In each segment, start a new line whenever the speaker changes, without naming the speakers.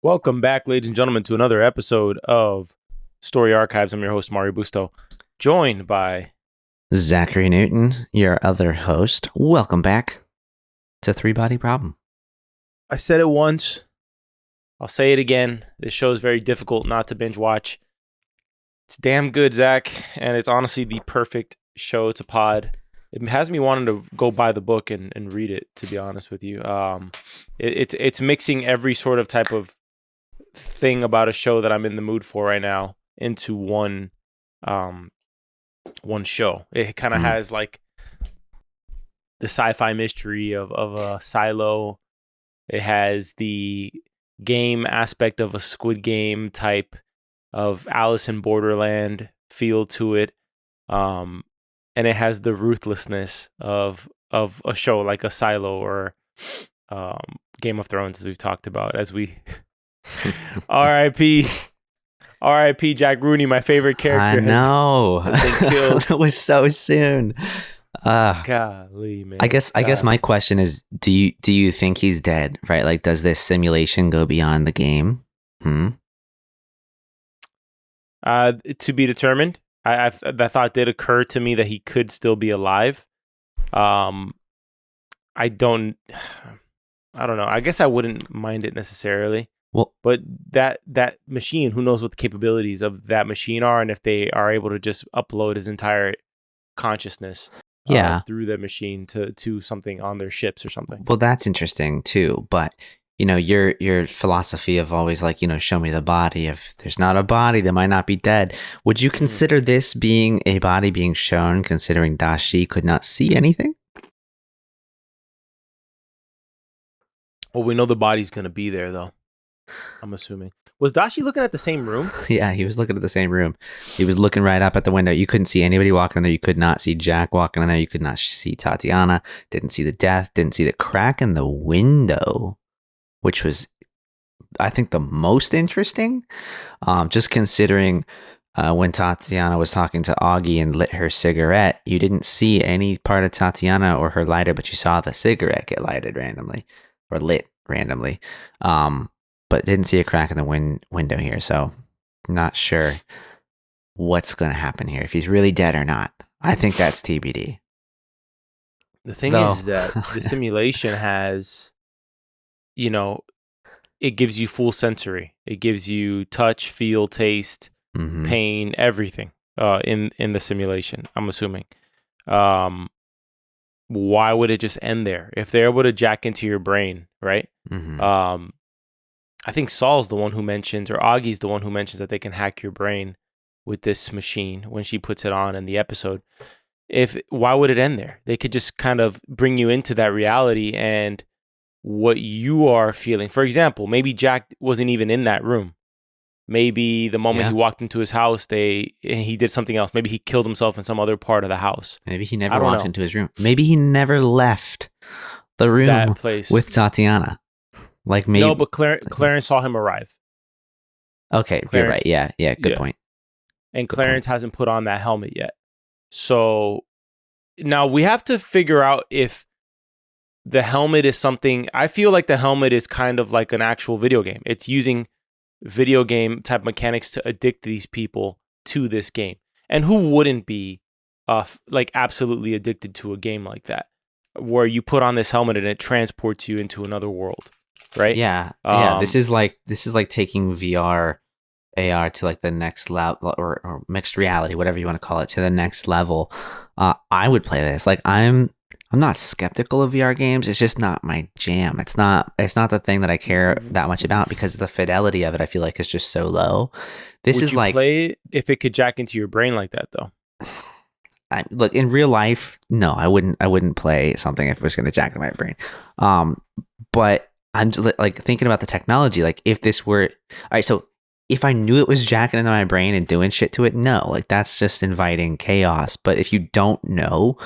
Welcome back, ladies and gentlemen, to another episode of Story Archives. I'm your host, Mario Busto, joined by
Zachary Newton, your other host. Welcome back to Three Body Problem.
I said it once, I'll say it again. This show is very difficult not to binge watch. It's damn good, Zach, and it's honestly the perfect show to pod. It has me wanting to go buy the book and read it, to be honest with you. It's mixing every sort of type of thing about a show that I'm in the mood for right now into one show. It kind of has like the sci-fi mystery of a silo. It has the game aspect of a Squid Game type of Alice in Borderland feel to it. And it has the ruthlessness of a show like a Silo or Game of Thrones, as we've talked about, as we R.I.P. Jack Rooney, my favorite character.
I know.
Has been killed.
It was so soon.
Golly, man.
I guess my question is, do you think he's dead? Right? Like, does this simulation go beyond the game?
To be determined. That thought did occur to me that he could still be alive. I don't know. I guess I wouldn't mind it necessarily.
Well,
but that machine, who knows what the capabilities of that machine are, and if they are able to just upload his entire consciousness through the machine to something on their ships or something.
Well, that's interesting too. But your philosophy of always like, show me the body. If there's not a body, they might not be dead. Would you consider this being a body being shown, considering Dashi could not see anything?
Well, we know the body's going to be there, though. I'm assuming. Was Dashi looking at the same room?
Yeah, he was looking at the same room. He was looking right up at the window. You couldn't see anybody walking in there. You could not see Jack walking in there. You could not see Tatiana. Didn't see the death. Didn't see the crack in the window, which was, I think, the most interesting. Just considering when Tatiana was talking to Auggie and lit her cigarette, you didn't see any part of Tatiana or her lighter, but you saw the cigarette get lighted randomly or lit randomly. But didn't see a crack in the window here, so not sure what's going to happen here, if he's really dead or not. I think that's TBD.
The thing is that the simulation has, it gives you full sensory. It gives you touch, feel, taste, pain, everything in the simulation, I'm assuming. Why would it just end there? If they're able to jack into your brain, right? I think Saul's the one who mentions, or Augie's the one who mentions that they can hack your brain with this machine when she puts it on in the episode. Why would it end there? They could just kind of bring you into that reality and what you are feeling. For example, maybe Jack wasn't even in that room. Maybe the moment he walked into his house, he did something else. Maybe he killed himself in some other part of the house.
Maybe he never walked into his room. Maybe he never left the room
that place
with Tatiana. Like maybe
no, but Clarence saw him arrive.
Okay, you're right. Yeah, good point.
And Clarence hasn't put on that helmet yet. So now we have to figure out if the helmet is something. I feel like the helmet is kind of like an actual video game. It's using video game type mechanics to addict these people to this game. And who wouldn't be like absolutely addicted to a game like that, where you put on this helmet and it transports you into another world? Right.
Yeah. This is like taking VR, AR to like the next level, or mixed reality, whatever you want to call it, to the next level. I would play this. Like I'm not skeptical of VR games. It's just not my jam. It's not the thing that I care that much about, because the fidelity of it, I feel like, is just so low.
Would you play it if it could jack into your brain like that, though?
Look, in real life, no, I wouldn't play something if it was going to jack into my brain. But I'm just like thinking about the technology. Like, if this were all right, so if I knew it was jacking into my brain and doing shit to it, no, like that's just inviting chaos. But if you don't know,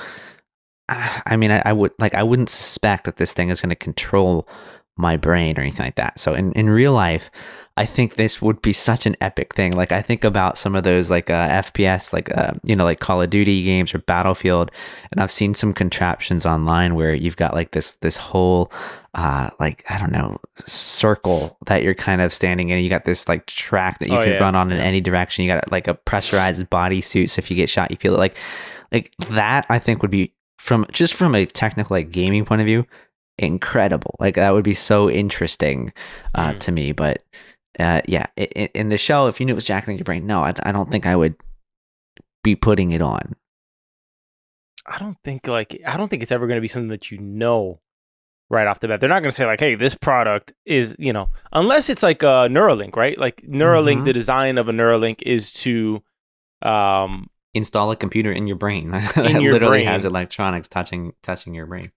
I mean, I wouldn't suspect that this thing is going to control my brain or anything like that. So in real life, I think this would be such an epic thing. Like I think about some of those like FPS, like like Call of Duty games or Battlefield, and I've seen some contraptions online where you've got like this whole like I don't know circle that you're kind of standing in. You got this like track that you can run on in any direction. You got like a pressurized bodysuit, so if you get shot, you feel it. Like that. I think would be from a technical like gaming point of view, incredible. Like that would be so interesting to me, but. In the show, if you knew it was jacking in your brain, no, I don't think I would be putting it on.
I don't think it's ever going to be something that right off the bat. They're not going to say like, hey, this product is, unless it's like a Neuralink, right? Like Neuralink, the design of a Neuralink is to
install a computer in your brain. It literally has electronics touching your brain.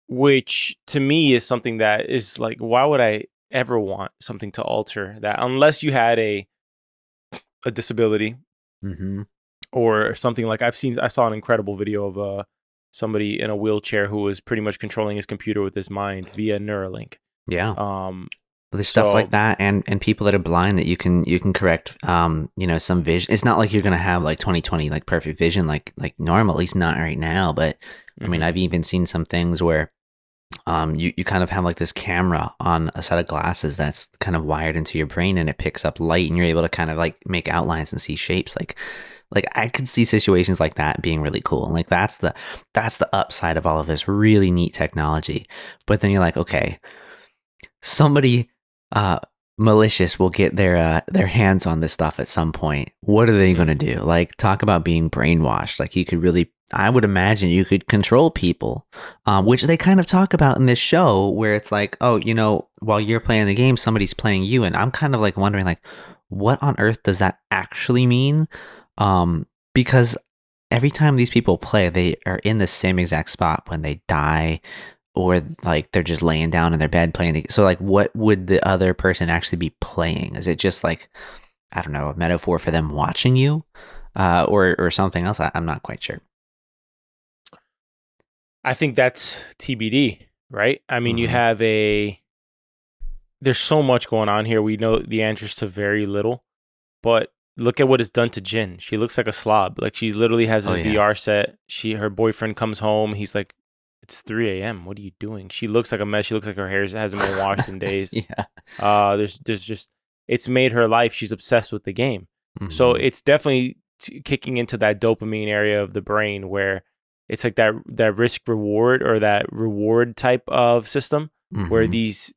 Which to me is something that is like, why would I ever want something to alter that unless you had a disability or something. Like I saw an incredible video of somebody in a wheelchair who was pretty much controlling his computer with his mind via Neuralink.
There's stuff like that, and people that are blind that you can correct some vision. It's not like you're gonna have like 20/20 like perfect vision like normal, at least not right now, but I mean I've even seen some things where you kind of have like this camera on a set of glasses that's kind of wired into your brain, and it picks up light, and you're able to kind of like make outlines and see shapes. Like I could see situations like that being really cool. And like that's the upside of all of this really neat technology. But then you're like, okay, somebody malicious will get their hands on this stuff at some point. What are they going to do? Like talk about being brainwashed. Like you could really, I would imagine you could control people, which they kind of talk about in this show where it's like, oh, while you're playing the game, somebody's playing you. And I'm kind of like wondering like, what on earth does that actually mean? Because every time these people play, they are in the same exact spot when they die, or like they're just laying down in their bed playing. So like, what would the other person actually be playing? Is it just like, I don't know, a metaphor for them watching you, or something else? I'm not quite sure.
I think that's TBD, right? I mean, you have there's so much going on here. We know the answers to very little, but look at what it's done to Jin. She looks like a slob. Like she literally has a VR set. Her boyfriend comes home. He's like, it's 3 a.m. What are you doing? She looks like a mess. She looks like her hair hasn't been washed in days. There's just, it's made her life. She's obsessed with the game. So it's definitely kicking into that dopamine area of the brain where it's like that risk reward or that reward type of system where these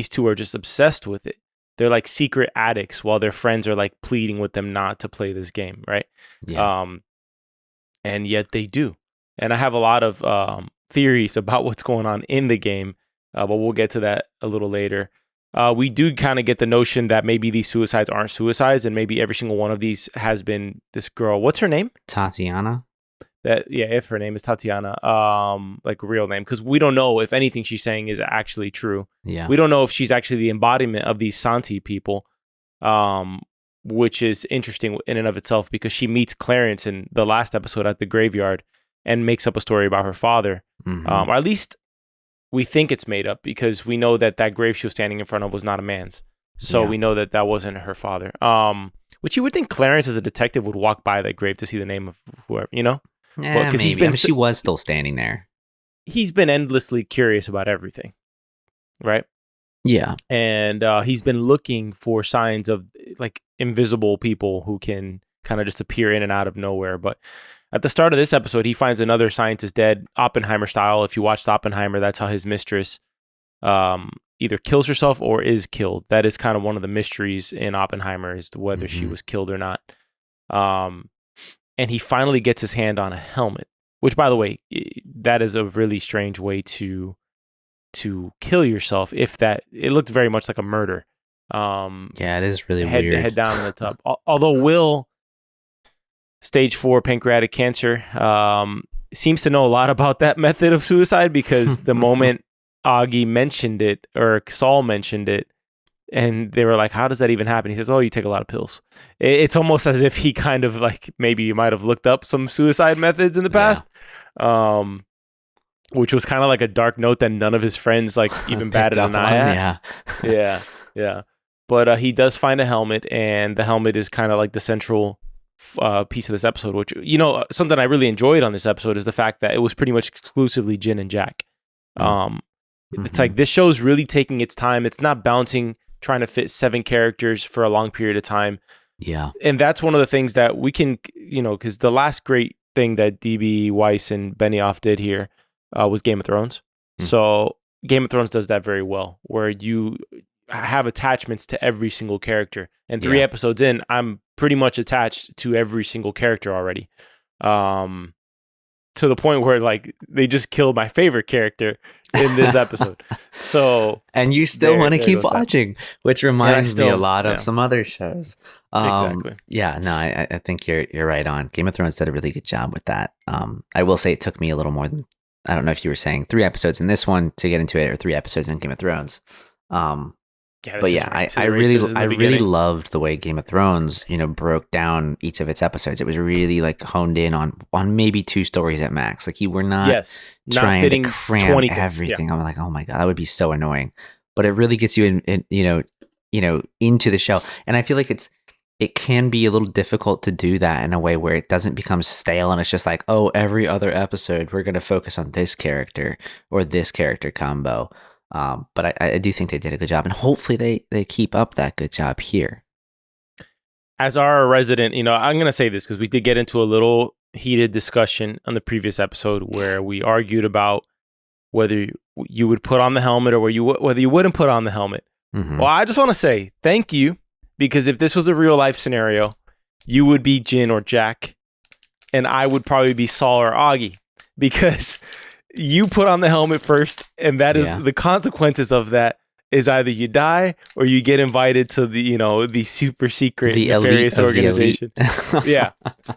two are just obsessed with it. They're like secret addicts while their friends are like pleading with them not to play this game, right? And yet they do. And I have a lot of theories about what's going on in the game, but we'll get to that a little later. We do kind of get the notion that maybe these suicides aren't suicides, and maybe every single one of these has been this girl. What's her name?
Tatiana.
If her name is Tatiana, like real name, because we don't know if anything she's saying is actually true. We don't know if she's actually the embodiment of these Santi people, which is interesting in and of itself because she meets Clarence in the last episode at the graveyard and makes up a story about her father. Or at least we think it's made up because we know that grave she was standing in front of was not a man's. So we know that wasn't her father. Which you would think Clarence as a detective would walk by that grave to see the name of whoever,
Yeah, because she was still standing there.
He's been endlessly curious about everything, right?
Yeah.
And he's been looking for signs of like invisible people who can kind of just appear in and out of nowhere. But at the start of this episode, he finds another scientist dead, Oppenheimer style. If you watched Oppenheimer, that's how his mistress either kills herself or is killed. That is kind of one of the mysteries in Oppenheimer, is whether she was killed or not. And he finally gets his hand on a helmet, which, by the way, that is a really strange way to kill yourself. It looked very much like a murder.
It is really weird.
Head down in the tub. Although Will, stage 4 pancreatic cancer, seems to know a lot about that method of suicide because the moment Auggie mentioned it, or Saul mentioned it, and they were like, how does that even happen? He says, oh, you take a lot of pills. It's almost as if he kind of like, maybe you might have looked up some suicide methods in the past, which was kind of like a dark note that none of his friends like even batted an eye at. Yeah. but he does find a helmet, and the helmet is kind of like the central piece of this episode, which, something I really enjoyed on this episode is the fact that it was pretty much exclusively Jin and Jack. It's like this show's really taking its time. It's not bouncing, trying to fit 7 characters for a long period of time.
Yeah.
And that's one of the things that we can, because the last great thing that DB, Weiss, and Benioff did here was Game of Thrones. So Game of Thrones does that very well, where you have attachments to every single character. And 3 episodes in, I'm pretty much attached to every single character already. To the point where like they just killed my favorite character in this episode. So
and you still want to keep watching, which reminds me a lot of some other shows.
Exactly.
Yeah, no, I think you're right on. Game of Thrones did a really good job with that. I will say it took me a little more than, I don't know if you were saying 3 episodes in this one to get into it, or 3 episodes in Game of Thrones. I really loved the way Game of Thrones, broke down each of its episodes. It was really like honed in on maybe 2 stories at max. Like you were not trying to cram everything. I'm like, oh my God, that would be so annoying. But it really gets you into the show. And I feel like it can be a little difficult to do that in a way where it doesn't become stale and it's just like, oh, every other episode we're going to focus on this character or this character combo. But I do think they did a good job, and hopefully they keep up that good job here.
As our resident, I'm going to say this because we did get into a little heated discussion on the previous episode where we argued about whether you would put on the helmet or whether you wouldn't put on the helmet. Mm-hmm. Well, I just want to say thank you, because if this was a real life scenario, you would be Jin or Jack, and I would probably be Saul or Auggie, because you put on the helmet first, and that is the consequences of that is either you die or you get invited to the super secret nefarious organization.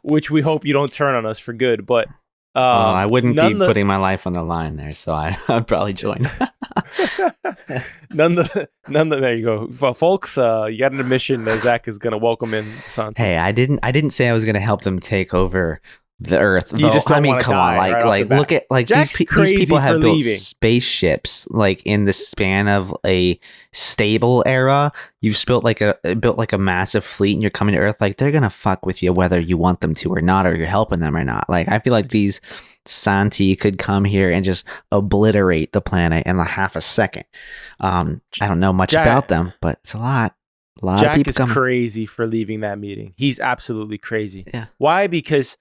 Which we hope you don't turn on us for good. But
I wouldn't be putting my life on the line there, so I'd probably join.
There you go, folks. You got an admission that Zach is going to welcome in. Santi.
Hey, I didn't say I was going to help them take over the Earth.
You just come on,
look at these people have built spaceships like in the span of a stable era. You've built like a massive fleet, and you're coming to Earth. Like, they're gonna fuck with you whether you want them to or not, or you're helping them or not. Like, I feel like these Santi could come here and just obliterate the planet in half a second. I don't know much about them, but it's a lot.
Jack
of people
is crazy for leaving that meeting. He's absolutely crazy.
Yeah.
Why? Because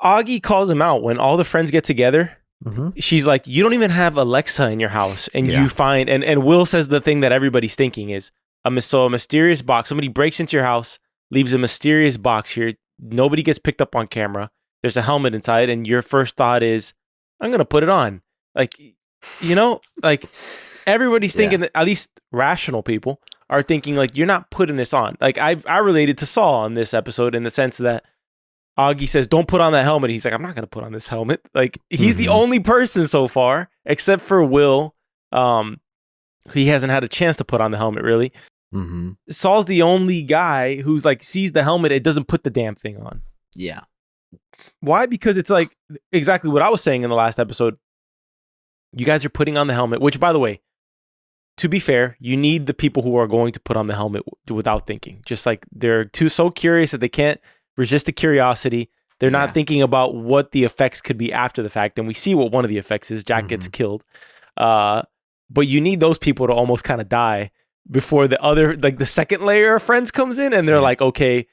Auggie calls him out when all the friends get together. Mm-hmm. She's like, you don't even have Alexa in your house. And you find, and Will says the thing that everybody's thinking is, a mysterious box. Somebody breaks into your house, leaves a mysterious box here. Nobody gets picked up on camera. There's a helmet inside. And your first thought is, I'm going to put it on. Like, everybody's thinking that, at least rational people are thinking like, you're not putting this on. Like I related to Saul on this episode in the sense that Auggie says, don't put on that helmet. He's like, I'm not going to put on this helmet. Like, he's the only person so far, except for Will. He hasn't had a chance to put on the helmet, really. Mm-hmm. Saul's the only guy who's like, sees the helmet. It doesn't put the damn thing on.
Yeah.
Why? Because it's like exactly what I was saying in the last episode. You guys are putting on the helmet, which, by the way, to be fair, you need the people who are going to put on the helmet without thinking. Just like they're so curious that they can't resist the curiosity. They're not thinking about what the effects could be after the fact. And we see what one of the effects is. Jack gets killed. But you need those people to almost kind of die before the other, like the second layer of friends comes in, and they're like, okay,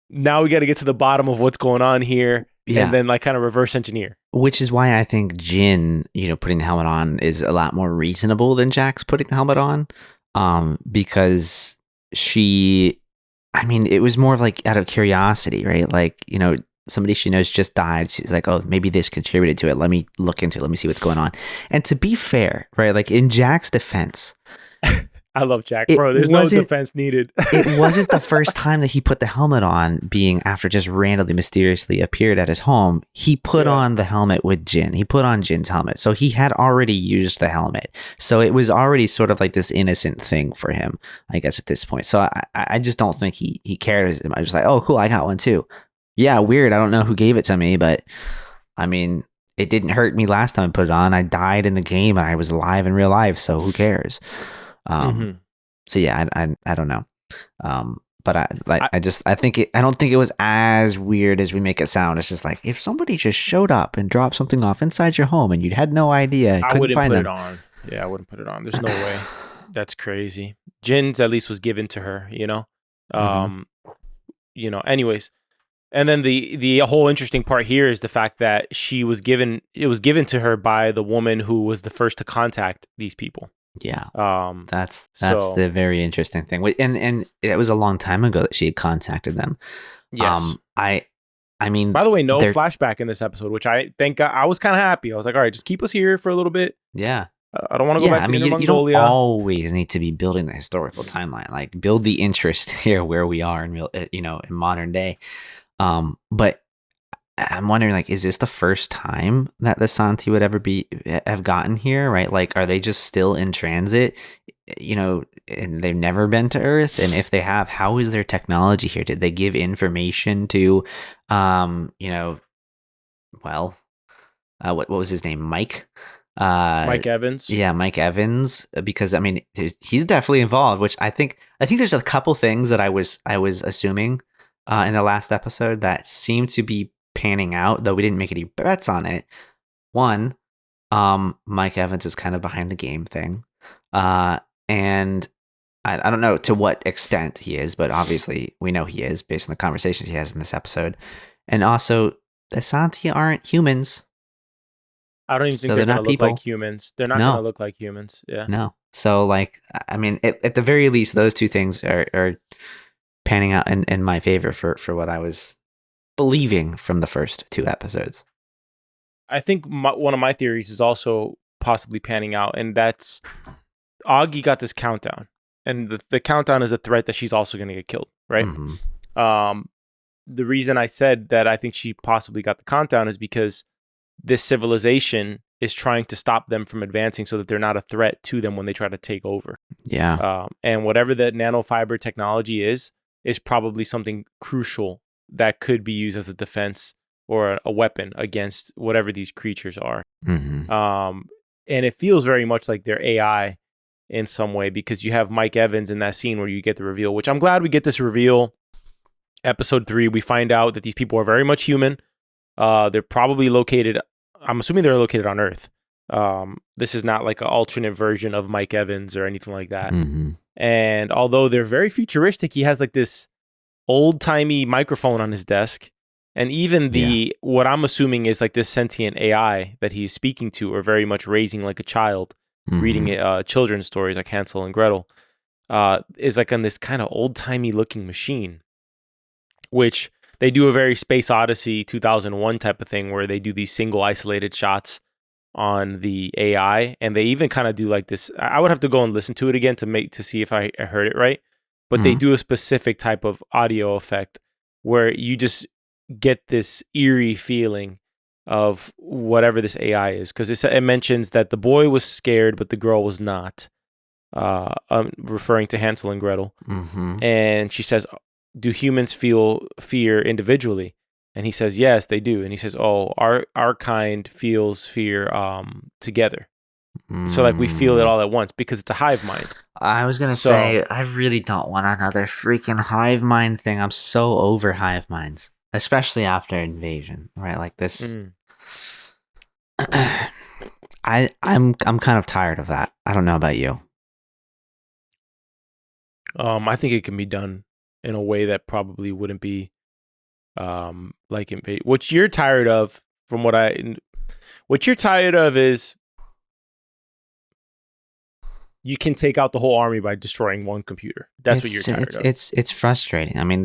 now we got to get to the bottom of what's going on here. And then like kind of reverse engineer. Which
is why I think Jin, putting the helmet on is a lot more reasonable than Jack's putting the helmet on. Because it was more of like out of curiosity, right? Like, somebody she knows just died. She's like, oh, maybe this contributed to it. Let me look into it. Let me see what's going on. And to be fair, right? Like in Jack's defense,
I love Jack, bro. There's no defense needed.
It wasn't the first time that he put the helmet on, being after just randomly, mysteriously appeared at his home. He put on the helmet with Jin. He put on Jin's helmet. So he had already used the helmet. So it was already sort of like this innocent thing for him, I guess, at this point. So I just don't think he cared. I was like, oh, cool, I got one too. Yeah, weird. I don't know who gave it to me, but it didn't hurt me last time I put it on. I died in the game and I was alive in real life. So who cares? So yeah, I don't know. But
I,
I don't think it was as weird as we make it sound. It's just like if somebody just showed up and dropped something off inside your home and you had no idea,
I
couldn't
wouldn't
find
put it
them.
on. Yeah, I wouldn't put it on. There's no way. That's crazy. Jin's at least was given to her, you know.
Mm-hmm.
Anyways, and then the whole interesting part here is the fact that it was given to her by the woman who was the first to contact these people.
Yeah,
Um,
that's
so
the very interesting thing. And it was a long time ago that she had contacted them.
yes.
I mean,
By the way, no
they're
flashback in this episode, which I think I was kind of happy. I was like, all right, just keep us here for a little bit.
yeah.
I don't want to go
Yeah,
back
I
to
mean,
Inner
you don't
Mongolia.
always need to be building the historical timeline. Like, build the interest here where we are in real, in modern day. But I'm wondering, like, is this the first time that the Santi would ever have gotten here? Right? Like, are they just still in transit? And they've never been to Earth. And if they have, how is their technology here? Did they give information to, um, you know, well, what was his name? Mike.
Mike Evans.
Yeah, Mike Evans, because I mean he's definitely involved. Which I think there's a couple things that I was assuming in the last episode that seemed to be panning out, though we didn't make any bets on it. One, Mike Evans is kind of behind the game thing, and I don't know to what extent he is, but obviously we know he is based on the conversations he has in this episode, and also the Santi aren't humans.
I don't even think
So
they're
they're
going to
not
look like
people.
humans. They're not going to
No,
look like humans. Yeah.
no. So like, I mean, at the very least, those two things are panning out in my favor for what I was believing from the first two episodes.
I think one of my theories is also possibly panning out, and that's Auggie got this countdown, and the countdown is a threat that she's also going to get killed, right?
Mm-hmm.
The reason I said that I think she possibly got the countdown is because this civilization is trying to stop them from advancing so that they're not a threat to them when they try to take over.
Yeah.
And whatever the nanofiber technology is probably something crucial that could be used as a defense or a weapon against whatever these creatures are.
Mm-hmm.
And it feels very much like they're AI in some way because you have Mike Evans in that scene where you get the reveal, which I'm glad we get this reveal. Episode 3, we find out that these people are very much human. They're probably located, I'm assuming they're located on Earth. This is not like an alternate version of Mike Evans or anything like that.
Mm-hmm.
And although they're very futuristic, he has like this old-timey microphone on his desk. And even what I'm assuming is like this sentient AI that he's speaking to or very much raising like a child,
Mm-hmm.
reading children's stories like Hansel and Gretel, is like on this kind of old-timey looking machine, which they do a very Space Odyssey 2001 type of thing where they do these single isolated shots on the AI, and they even kind of do like this. I would have to go and listen to it again to see if I heard it right, but they do a specific type of audio effect where you just get this eerie feeling of whatever this AI is, because it mentions that the boy was scared but the girl was not, referring to Hansel and Gretel.
Mm-hmm.
And she says, do humans feel fear individually? And he says, yes, they do. And he says, oh, our kind feels fear together. So like we feel it all at once because it's a hive mind.
I was gonna say, I really don't want another freaking hive mind thing. I'm so over hive minds, especially after Invasion, right? Like this. I'm kind of tired of that. I don't know about you.
I think it can be done in a way that probably wouldn't be like Invasion. What you're tired of, what you're tired of is you can take out the whole army by destroying one computer. That's what you're tired of.
It's frustrating. I mean,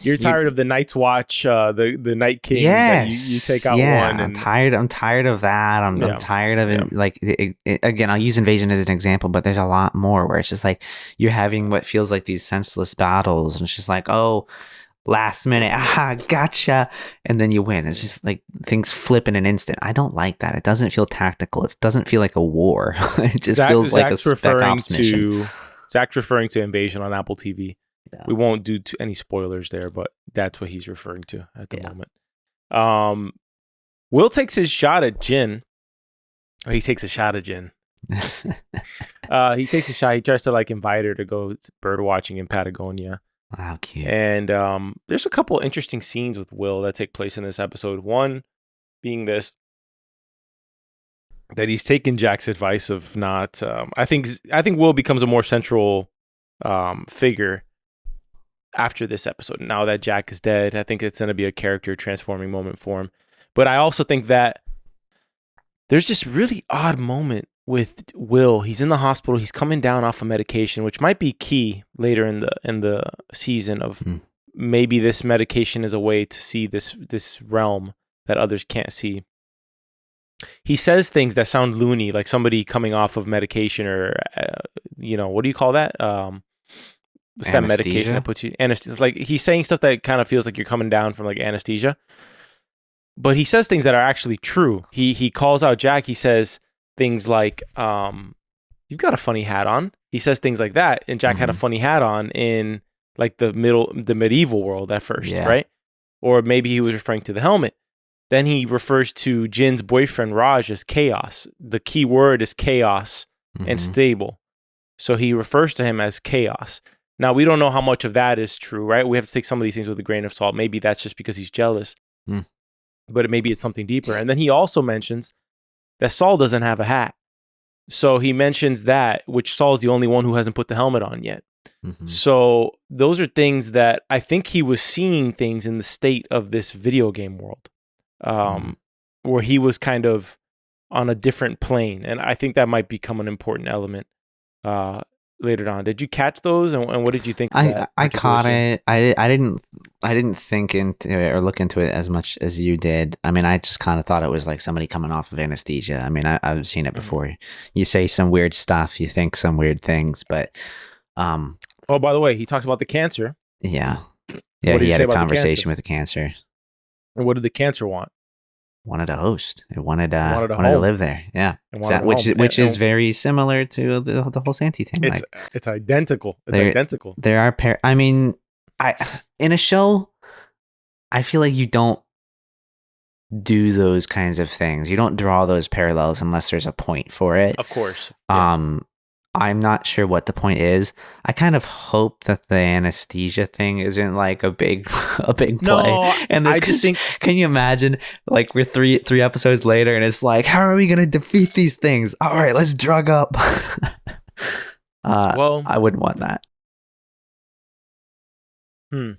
You're tired of the Night's Watch, the Night King. Yes, you take out one.
I'm tired. I'm tired of that. I'm tired of it. Like again, I'll use Invasion as an example, but there's a lot more where it's just like you're having what feels like these senseless battles, and it's just like, oh, last minute, gotcha, and then you win. It's just like things flip in an instant. I don't like that. It doesn't feel tactical. It doesn't feel like a war. It just feels like a spec ops mission.
Zach's referring to Invasion on Apple TV. Yeah. We won't do any spoilers there, but that's what he's referring to at the moment. Will takes his shot at Jin. Or he takes a shot at Jin. He takes a shot. He tries to like invite her to go bird watching in Patagonia.
Wow, cute.
And there's a couple interesting scenes with Will that take place in this episode. One being this, that he's taken Jack's advice of not. I think Will becomes a more central figure after this episode. Now that Jack is dead, I think it's going to be a character transforming moment for him. But I also think that there's this really odd moment with Will. He's in the hospital. He's coming down off of medication, which might be key later in the season of maybe this medication is a way to see this realm that others can't see. He says things that sound loony, like somebody coming off of medication or, what do you call that? What's that medication that puts you anesthesia? It's like he's saying stuff that kind of feels like you're coming down from like anesthesia. But he says things that are actually true. He calls out Jack. He says things like, "You've got a funny hat on." He says things like that, and Jack had a funny hat on in like the medieval world at first, right? Or maybe he was referring to the helmet. Then he refers to Jin's boyfriend Raj as chaos. The key word is chaos and stable. So he refers to him as chaos. Now, we don't know how much of that is true, right? We have to take some of these things with a grain of salt. Maybe that's just because he's jealous. But maybe it's something deeper. And then he also mentions that Saul doesn't have a hat. So he mentions that, which Saul's the only one who hasn't put the helmet on yet. So those are things that I think he was seeing things in the state of this video game world, where he was kind of on a different plane. And I think that might become an important element later on. Did you catch those, and what did you think of that?
I caught it. I didn't think into it or look into it as much as you did. I mean, I just kind of thought it was like somebody coming off of anesthesia. I mean, I've seen it before. You say some weird stuff, you think some weird things, but
oh, by the way, he talks about the cancer.
Yeah, he had a conversation with the cancer.
And what did the cancer want?
Wanted a host. It wanted to live there. Yeah, which is very similar to the whole Santi thing.
It's identical. Identical.
There are I mean, in a show, I feel like you don't do those kinds of things. You don't draw those parallels unless there's a point for it.
Of course. Yeah.
I'm not sure what the point is. I kind of hope that the anesthesia thing isn't like a big play.
No,
and
I just think,
can you imagine like we're three episodes later and it's like, how are we going to defeat these things? All right, let's drug up. Well, I wouldn't want that.
I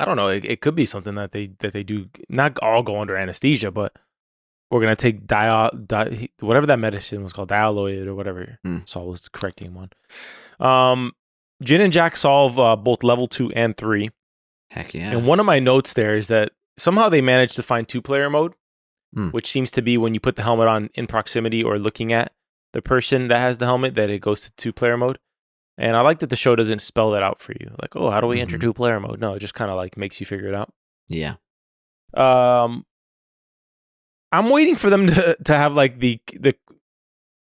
don't know. It could be something that they do. Not all go under anesthesia, but we're gonna take whatever that medicine was called, dialloid or whatever. Saul was correcting him on. Jin and Jack solve both level 2 and 3.
Heck yeah!
And one of my notes there is that somehow they managed to find 2-player mode, which seems to be when you put the helmet on in proximity or looking at the person that has the helmet, that it goes to 2-player mode. And I like that the show doesn't spell that out for you. Like, oh, how do we enter 2-player mode? No, it just kind of like makes you figure it out.
Yeah.
I'm waiting for them to have like the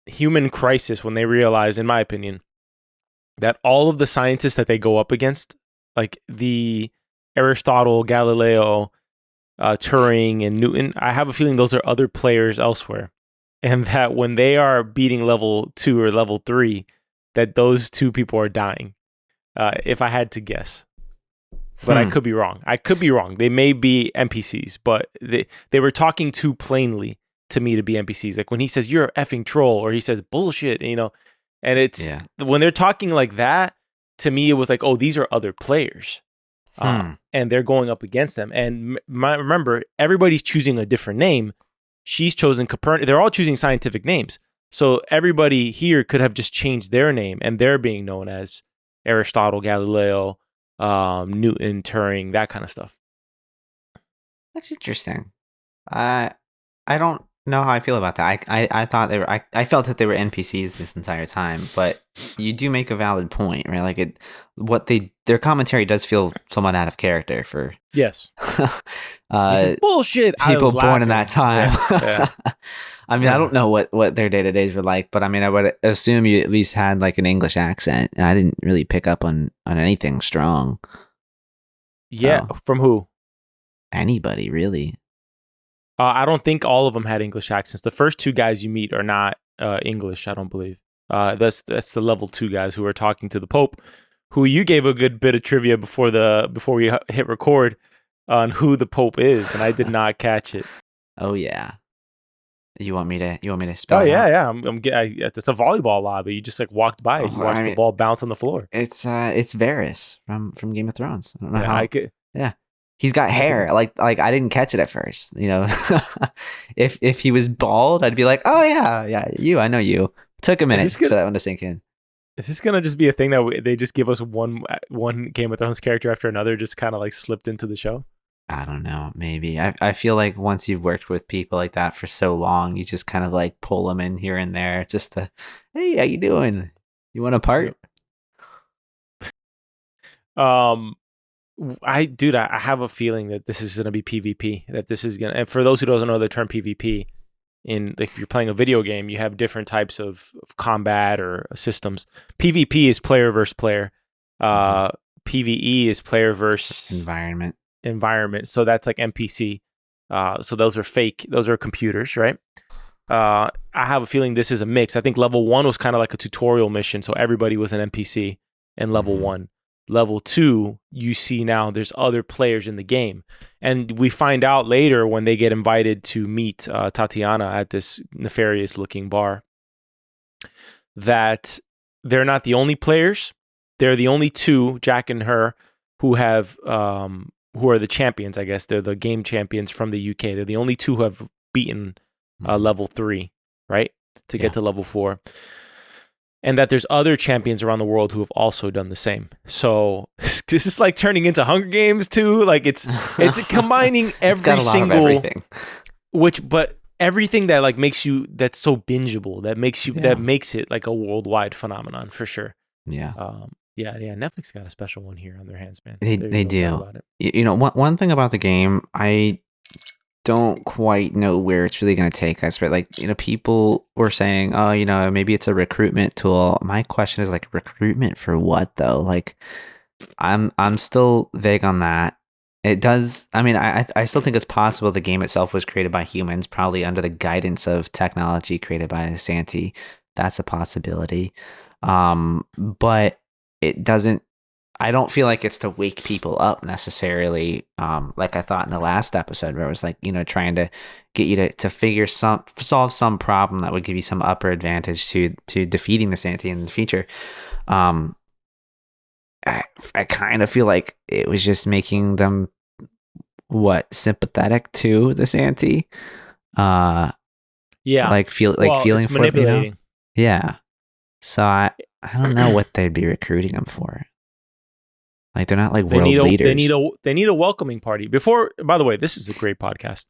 human crisis when they realize, in my opinion, that all of the scientists that they go up against, like the Aristotle, Galileo, Turing, and Newton, I have a feeling those are other players elsewhere. And that when they are beating level 2 or level 3, that those 2 people are dying, if I had to guess. But I could be wrong. They may be NPCs, but they were talking too plainly to me to be NPCs. Like when he says, "You're a effing troll," or he says bullshit, and it's when they're talking like that, to me, it was like, oh, these are other players. And they're going up against them. And remember, everybody's choosing a different name. She's chosen Copernicus. They're all choosing scientific names. So everybody here could have just changed their name, and they're being known as Aristotle, Galileo, Newton, Turing, that kind of stuff.
That's interesting. I don't know how I feel about that. I thought I felt that they were NPCs this entire time, but you do make a valid point, right? Like their commentary does feel somewhat out of character for
yes. Bullshit.
People born in that time.
Yeah.
I mean, I don't know what their day-to-days were like, but I mean, I would assume you at least had like an English accent. And I didn't really pick up on anything strong.
Yeah, from who?
Anybody, really.
I don't think all of them had English accents. The first 2 guys you meet are not English, I don't believe. That's the level 2 guys who are talking to the Pope, who you gave a good bit of trivia before we hit record on who the Pope is, and I did not catch it.
Oh yeah. You want me to spell
Oh
it
yeah,
out?
yeah. It's a volleyball lobby. You just like walked by and you watched the ball bounce on the floor.
It's Varys from Game of Thrones. I don't know how. Yeah. He's got hair. Like I didn't catch it at first. You know, if he was bald, I'd be like, oh yeah, I know you. Took a minute for that one to sink in.
Is this gonna just be a thing that they just give us one Game of Thrones character after another, just kind of like slipped into the show?
I don't know. Maybe I feel like once you've worked with people like that for so long, you just kind of like pull them in here and there just to, hey, how you doing? You want a part?
I have a feeling that this is gonna be PvP. That this is gonna, and for those who don't know the term PvP, if you're playing a video game, you have different types of combat or systems. PvP is player versus player. PvE is player versus environment. So that's like NPC. So those are fake. Those are computers, right? I have a feeling this is a mix. I think level 1 was kind of like a tutorial mission, so everybody was an NPC in level 1. Level 2, you see now there's other players in the game, and we find out later when they get invited to meet Tatiana at this nefarious looking bar that they're not the only players. They're the only 2, Jack and her, who have who are the champions, I guess. They're the game champions from the UK. They're the only 2 who have beaten level 3, right? To get to level 4. And that there's other champions around the world who have also done the same. So this is like turning into Hunger Games too. Like it's combining every single
everything.
But everything that like makes you, that's so bingeable, that makes it like a worldwide phenomenon for sure.
Yeah.
Yeah. Netflix got a special one here on their hands, man.
They do. You know, one thing about the game, I don't quite know where it's really going to take us, but like, you know, people were saying, oh, you know, maybe it's a recruitment tool. My question is like, recruitment for what though? Like, I'm still vague on that. It does. I mean, I still think it's possible the game itself was created by humans, probably under the guidance of technology created by Santi. That's a possibility. But it doesn't, I don't feel like it's to wake people up necessarily, like I thought in the last episode, where it was like, you know, trying to get you to solve some problem that would give you some upper advantage to defeating the Santi in the future. I kind of feel like it was just making them sympathetic to the Santi. Feeling for it, you know? Yeah. So I don't know what they'd be recruiting them for. Like they're not like world leaders.
They need a welcoming party. By the way, this is a great podcast.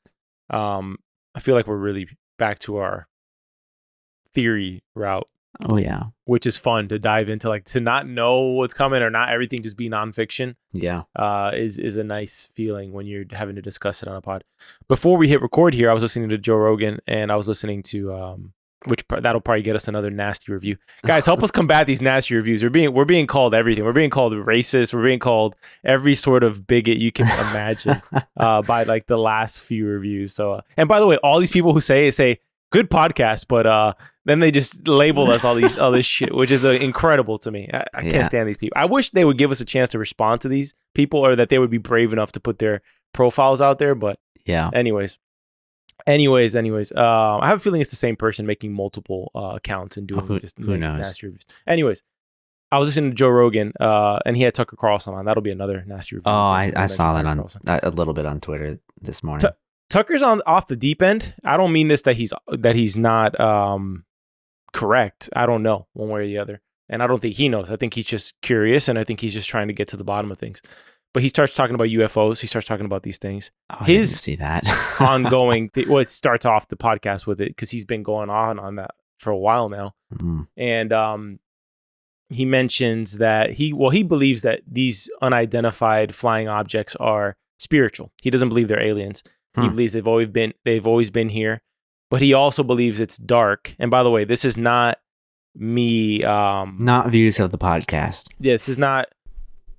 I feel like we're really back to our theory route.
Oh yeah,
which is fun to dive into. Like to not know what's coming or not everything just be nonfiction.
Yeah,
is a nice feeling when you're having to discuss it on a pod. Before we hit record here, I was listening to Joe Rogan and I was listening to which that'll probably get us another nasty review. Guys, help us combat these nasty reviews. We're being called everything. We're being called racist. We're being called every sort of bigot you can imagine by like the last few reviews. So, and by the way, all these people who say good podcast, but then they just label us all this shit, which is incredible to me. I can't stand these people. I wish they would give us a chance to respond to these people, or that they would be brave enough to put their profiles out there. But
yeah,
anyways. I have a feeling it's the same person making multiple accounts and doing
who knows?
Nasty reviews. Anyways, I was listening to Joe Rogan, and he had Tucker Carlson on. That'll be another nasty review.
Oh, I saw that on a little bit on Twitter this morning.
Tucker's off the deep end. I don't mean this that he's not correct. I don't know one way or the other, and I don't think he knows. I think he's just curious, and I think he's just trying to get to the bottom of things. But he starts talking about UFOs. He starts talking about these things.
Oh, I didn't see that.
ongoing. It starts off the podcast with it because he's been going on that for a while now.
Mm.
And he mentions that he believes that these unidentified flying objects are spiritual. He doesn't believe they're aliens. He believes they've always been here. But he also believes it's dark. And by the way, this is not me.
Not views of the podcast.
This is not.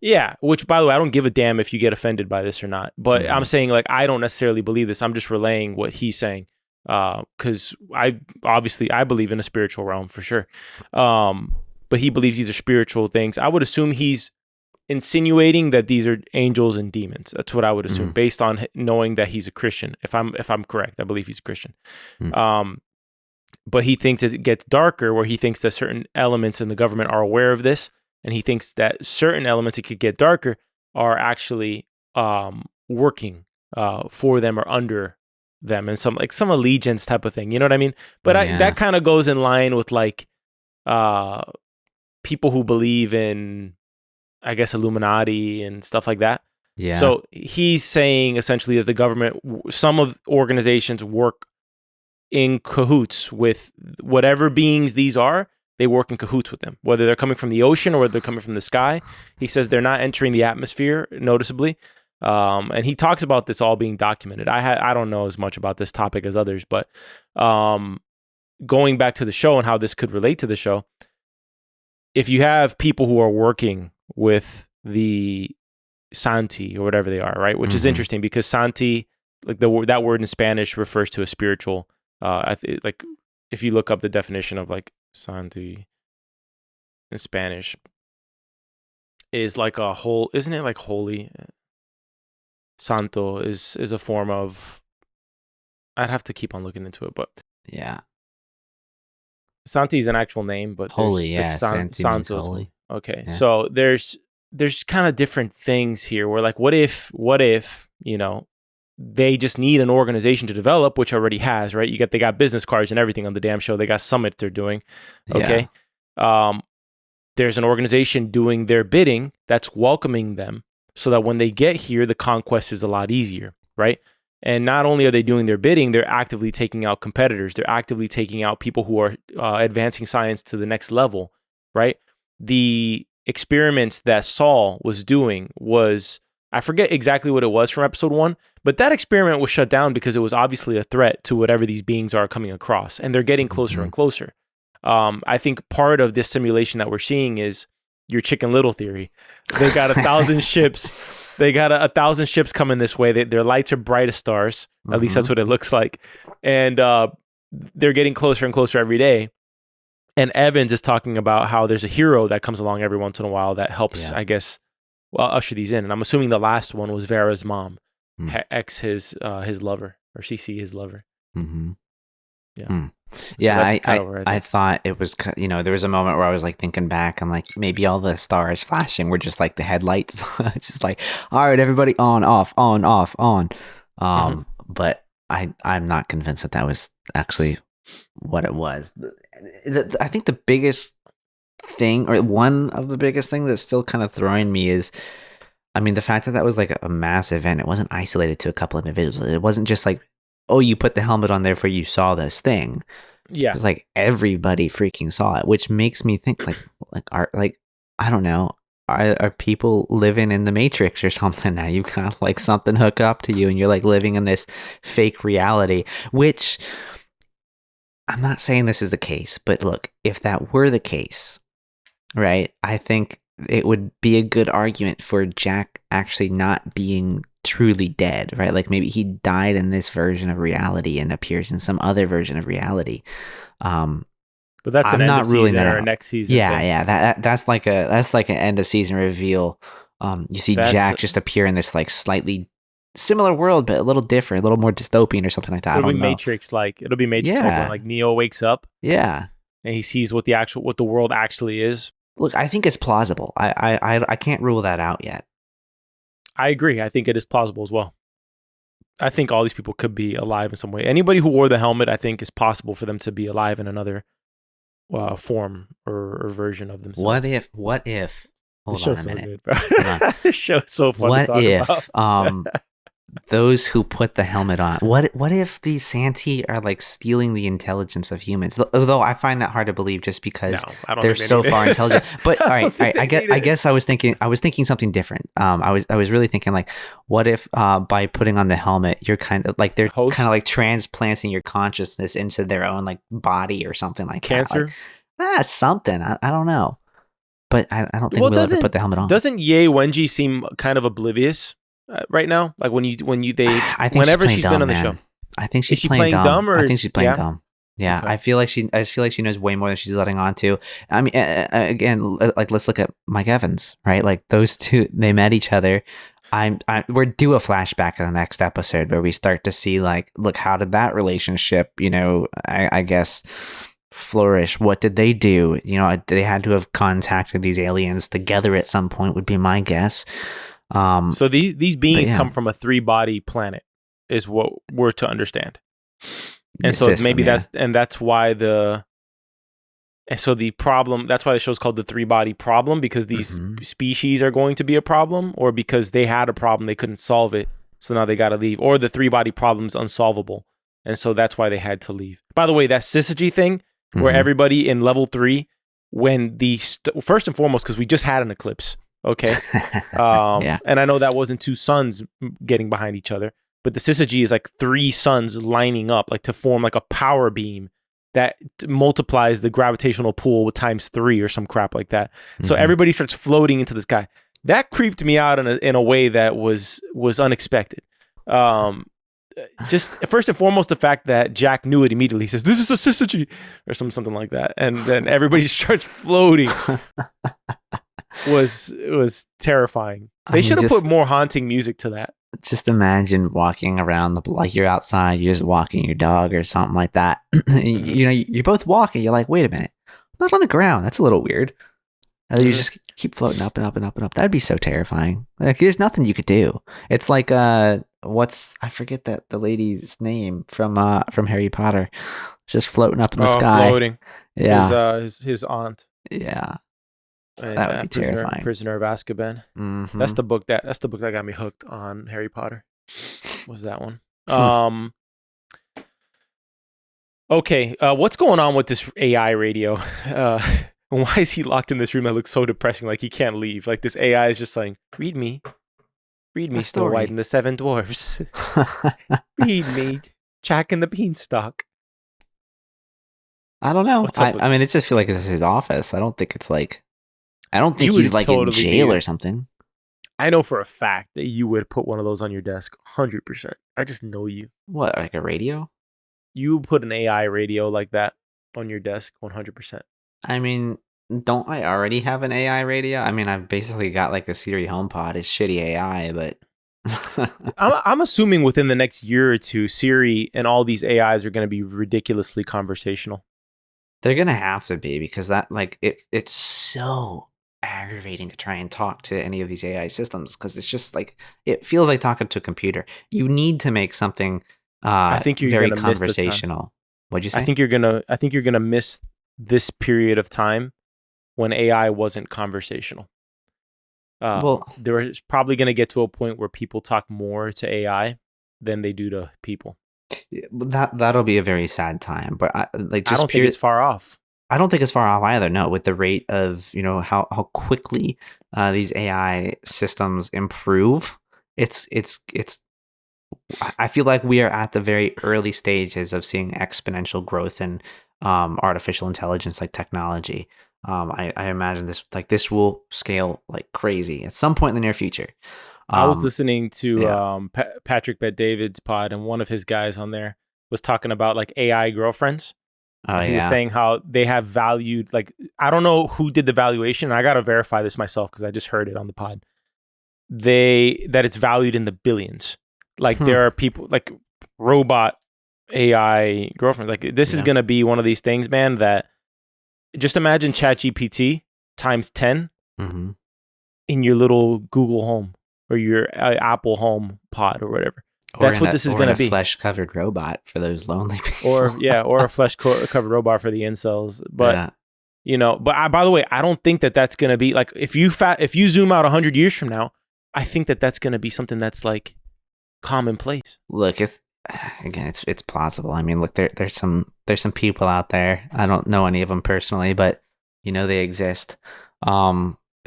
Yeah, which, by the way, I don't give a damn if you get offended by this or not. But I'm saying, like, I don't necessarily believe this. I'm just relaying what he's saying. because I believe in a spiritual realm for sure. But he believes these are spiritual things. I would assume he's insinuating that these are angels and demons. That's what I would assume, based on knowing that he's a Christian. If I'm correct, I believe he's a Christian. But he thinks it gets darker, where he thinks that certain elements in the government are aware of this, and he thinks that certain elements, it could get darker, are actually working for them or under them, and some allegiance type of thing. You know what I mean? But that kind of goes in line with like people who believe in, I guess, Illuminati and stuff like that.
Yeah.
So he's saying essentially that the government, some of organizations work in cahoots with whatever beings these are. They work in cahoots with them, whether they're coming from the ocean or whether they're coming from the sky. He says they're not entering the atmosphere noticeably. And he talks about this all being documented. I don't know as much about this topic as others, but going back to the show and how this could relate to the show, if you have people who are working with the Santi or whatever they are, right? Which is interesting because Santi, like that word in Spanish refers to a spiritual. Like if you look up the definition of like Santi in Spanish, is like a whole, isn't it like holy? Santo is a form of, I'd have to keep on looking into it, but
yeah,
Santi is an actual name, but
holy,
like
Santi means holy.
Okay,
yeah.
So there's kind of different things here where like, what if you know, they just need an organization to develop, which already has, right? They got business cards and everything on the damn show. They got summits they're doing. Okay. Yeah. There's an organization doing their bidding that's welcoming them so that when they get here, the conquest is a lot easier, right? And not only are they doing their bidding, they're actively taking out competitors. They're actively taking out people who are advancing science to the next level, right? The experiments that Saul was doing was, I forget exactly what it was from episode 1, but that experiment was shut down because it was obviously a threat to whatever these beings are coming across, and they're getting closer and closer. I think part of this simulation that we're seeing is your Chicken Little theory. They got 1,000 ships. They got 1,000 ships coming this way. Their lights are bright as stars. At least that's what it looks like. And they're getting closer and closer every day. And Evans is talking about how there's a hero that comes along every once in a while that helps, I guess, usher these in. And I'm assuming the last one was Vera's mom, X his lover, or CC his lover. Yeah.
Yeah, I thought it was, you know, there was a moment where I was like thinking back, I'm like, maybe all the stars flashing were just like the headlights. Just like, all right, everybody on, off, on, off, on. But I'm not convinced that was actually what it was. I think the biggest thing, or one of the biggest thing that's still kind of throwing me is, I mean, the fact that was like a mass event. It wasn't isolated to a couple of individuals. It wasn't just like, oh, you put the helmet on there for you saw this thing. Yeah, it's like everybody freaking saw it, which makes me think I don't know, are people living in the Matrix or something now? You've got like something hook up to you, and you're like living in this fake reality. Which I'm not saying this is the case, but look, if that were the case, right? I think it would be a good argument for Jack actually not being truly dead, right? Like maybe he died in this version of reality and appears in some other version of reality.
But that's an end of season or next season.
Yeah. That's like an end of season reveal. You see Jack just appear in this like slightly similar world, but a little different, a little more dystopian or something like that.
It'll be Matrix like when Neo wakes up.
Yeah,
and he sees what the world actually is.
Look, I think it's plausible. I can't rule that out yet.
I agree. I think it is plausible as well. I think all these people could be alive in some way. Anybody who wore the helmet, I think, is possible for them to be alive in another form or version of themselves.
What if? Hold
on a minute. So good, bro. This show is so fun.
What if? Those who put the helmet on. What if the Santi are like stealing the intelligence of humans? Although I find that hard to believe, just because they're so far intelligent. But all right, I guess I was thinking something different. I was really thinking like, what if by putting on the helmet, you're kind of like, they're kind of like transplanting your consciousness into their own like body or something like
cancer.
That. Like, something. I don't know. But I don't think we'll ever put the helmet on.
Doesn't Ye Wenji seem kind of oblivious right now? Like whenever she's been on the show.
I think she's
Is she
playing dumb.
or
I think she's playing
yeah?
dumb. Yeah,
Okay.
I just feel like she knows way more than she's letting on to. I mean, again, like let's look at Mike Evans, right? Like those two, they met each other. We're due a flashback in the next episode where we start to see like, look, how did that relationship, I guess, flourish? What did they do? They had to have contacted these aliens together at some point, would be my guess.
So these beings
yeah.
come from a 3-body planet, is what we're to understand. And so
System,
maybe
yeah.
that's why the problem, that's why the show's called the 3-body problem, because these species are going to be a problem, or because they had a problem, they couldn't solve it, so now they got to leave, or the 3-body problem's unsolvable, and so that's why they had to leave. By the way, that syzygy thing, where everybody in level 3, when first and foremost, because we just had an eclipse, okay?
Yeah.
And I know that wasn't 2 suns getting behind each other, but the syzygy is like 3 suns lining up, like to form like a power beam that multiplies the gravitational pull with times 3 or some crap like that. So everybody starts floating into the sky. That creeped me out in a way that was unexpected. Just first and foremost, the fact that Jack knew it immediately. He says, "This is a syzygy," or something like that, and then everybody starts floating. was terrifying. They should have put more haunting music to that.
Just imagine walking around like you're outside, you're just walking your dog or something like that. You're both walking. You're like, wait a minute, I'm not on the ground. That's a little weird. And you just keep floating up and up and up and up. That'd be so terrifying. Like, there's nothing you could do. It's like I forget the lady's name from Harry Potter, just floating up in the sky.
Floating.
Yeah.
His aunt.
Yeah.
And,
that would be terrifying.
Prisoner of Azkaban. That's the book that got me hooked on Harry Potter. Was that one? Okay, what's going on with this AI radio? Why is he locked in this room that looks so depressing? Like he can't leave. Like this AI is just saying, "Read me, Snow White and the 7 Dwarfs. Read me, Jack and the Beanstalk."
I don't know. I mean, it just feels like it's his office. I don't think it's like. I don't think he's like in jail or something.
I know for a fact that you would put one of those on your desk, 100%. I just know you.
What, like a radio?
You would put an AI radio like that on your desk, 100%.
I mean, don't I already have an AI radio? I mean, I've basically got like a Siri HomePod. It's shitty AI, but
I'm assuming within the next year or two, Siri and all these AIs are going to be ridiculously conversational.
They're gonna have to be, because that it's so aggravating to try and talk to any of these AI systems, because it's just like it feels like talking to a computer. You need to make something
I think you're
very
gonna
conversational. What'd you say?
I think you're gonna miss this period of time when AI wasn't conversational. There's probably gonna get to a point where people talk more to AI than they do to people.
That'll be a very sad time, but I don't think
it's far off.
I don't think it's far off either. No, with the rate of how quickly these AI systems improve, it's. I feel like we are at the very early stages of seeing exponential growth in artificial intelligence, like technology. I imagine this will scale like crazy at some point in the near future.
I was listening to Patrick Bet-David's pod, and one of his guys on there was talking about like AI girlfriends. He was saying how they have valued, like, I don't know who did the valuation. I got to verify this myself because I just heard it on the pod. That it's valued in the billions. Like there are people like robot AI girlfriends. Like this is going to be one of these things, man, that just imagine ChatGPT times 10 in your little Google Home or your Apple Home pod or whatever. That's what this is going to be.
A flesh-covered robot for those lonely people.
or a flesh-covered robot for the incels. But by the way, I don't think that that's going to be like if you zoom out 100 years from now, I think that that's going to be something that's like commonplace.
Look, it's plausible. I mean, look, there's some people out there. I don't know any of them personally, but they exist.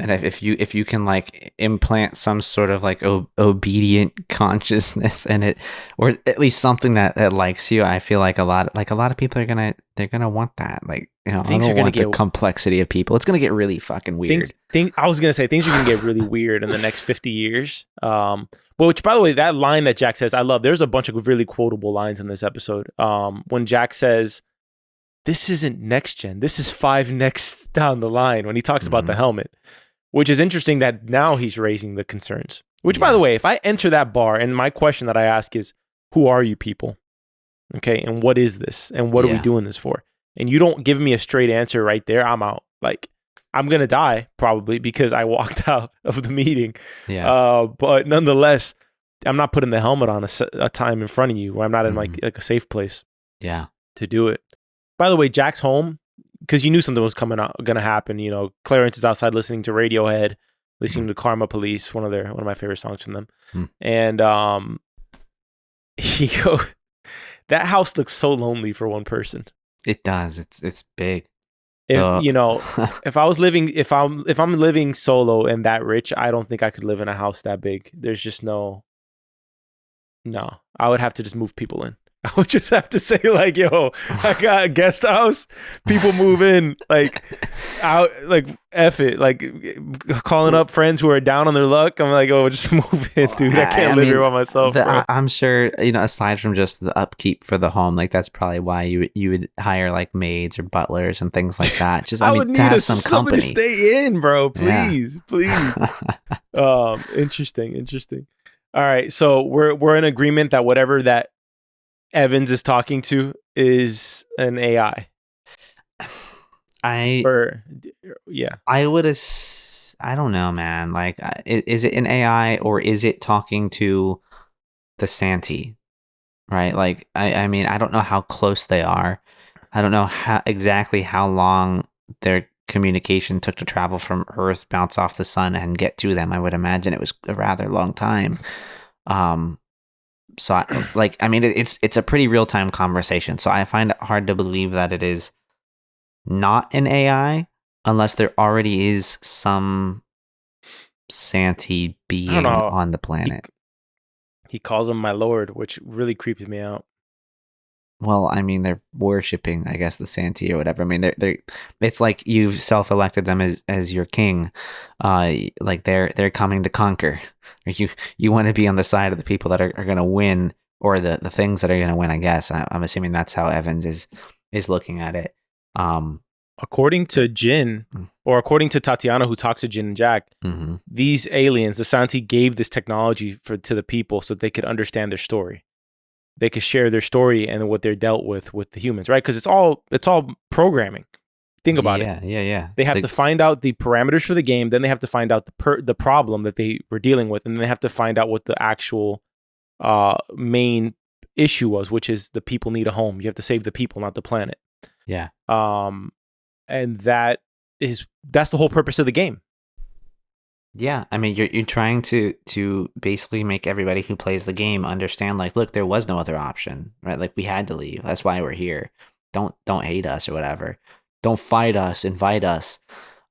And if you can like implant some sort of like obedient consciousness in it, or at least something that likes you, I feel like a lot of people they're gonna want that. Like, you know, I
Things are
don't
gonna
want the
get
complexity of people. It's gonna get really fucking weird.
things. I was gonna say things are gonna get really weird in the next 50 years. But which, by the way, that line that Jack says, I love. There's a bunch of really quotable lines in this episode. When Jack says, "This isn't next gen. This is 5 next down the line." When he talks about the helmet, which is interesting that now he's raising the concerns. Which, by the way, if I enter that bar and my question that I ask is, "Who are you people? Okay, and what is this? And what are we doing this for?" And you don't give me a straight answer right there, I'm out. Like, I'm gonna die probably because I walked out of the meeting.
Yeah.
But nonetheless, I'm not putting the helmet on a time in front of you where I'm not in like a safe place.
Yeah.
To do it. By the way, Jack's home because you knew something was gonna happen. You know, Clarence is outside listening to Radiohead, listening to Karma Police, one of my favorite songs from them, and he go. That house looks so lonely for one person.
It does. It's big.
If you know, if I'm living solo and that rich, I don't think I could live in a house that big. There's just no. I would have to just move people in. I would just have to say like, yo, I got a guest house. People move in, like, out, like, F it. Like, calling up friends who are down on their luck. I'm like, oh, just move in, dude. I can't live here by myself, bro.
I'm sure, you know, aside from just the upkeep for the home, like, that's probably why you would hire like maids or butlers and things like that. Just, I mean,
would
to
need
have some company.
To stay in, bro. Please. Interesting. All right, so we're in agreement that whatever that Evans is talking to is an AI.
I don't know, man. Like, is it an AI or is it talking to the Santi? Right? Like, I mean, I don't know how close they are. I don't know exactly how long their communication took to travel from Earth, bounce off the sun, and get to them. I would imagine it was a rather long time. So, I mean, it's a pretty real time conversation. So I find it hard to believe that it is not an AI unless there already is some Santi being on the planet.
He calls him my lord, which really creeps me out.
Well, I mean, they're worshiping, I guess, the Santi or whatever. I mean, they're it's like you've self-elected them as your king. Like they're coming to conquer. You want to be on the side of the people that are going to win, or the things that are going to win, I guess. I'm assuming that's how Evans is looking at it.
According to Jin, or according to Tatiana, who talks to Jin and Jack, these aliens, the Santi, gave this technology to the people so that they could understand their story. They could share their story and what they're dealt with the humans, right? Because it's all programming. Think about it.
Yeah.
They have to find out the parameters for the game, then they have to find out the problem that they were dealing with, and then they have to find out what the actual main issue was, which is the people need a home. You have to save the people, not the planet.
Yeah.
And that's the whole purpose of the game.
Yeah, I mean, you're trying to basically make everybody who plays the game understand, like, look, there was no other option, right? Like, we had to leave. That's why we're here. Don't hate us or whatever. Don't fight us. Invite us.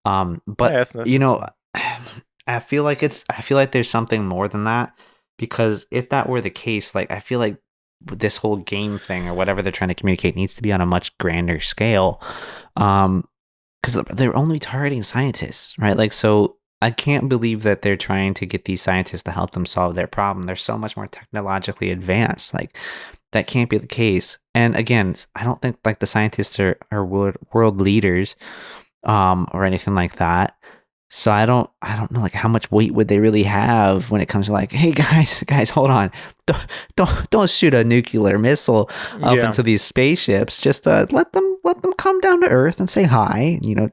But you know, I feel like there's something more than that, because if that were the case, like, I feel like this whole game thing or whatever they're trying to communicate needs to be on a much grander scale, because they're only targeting scientists, right? Like, so. I can't believe that they're trying to get these scientists to help them solve their problem. They're so much more technologically advanced. Like, that can't be the case. And again, I don't think like the scientists are world leaders, or anything like that. So I don't know, like, how much weight would they really have when it comes to like, hey guys, hold on, don't shoot a nuclear missile up into these spaceships. Just let them come down to Earth and say hi. You know,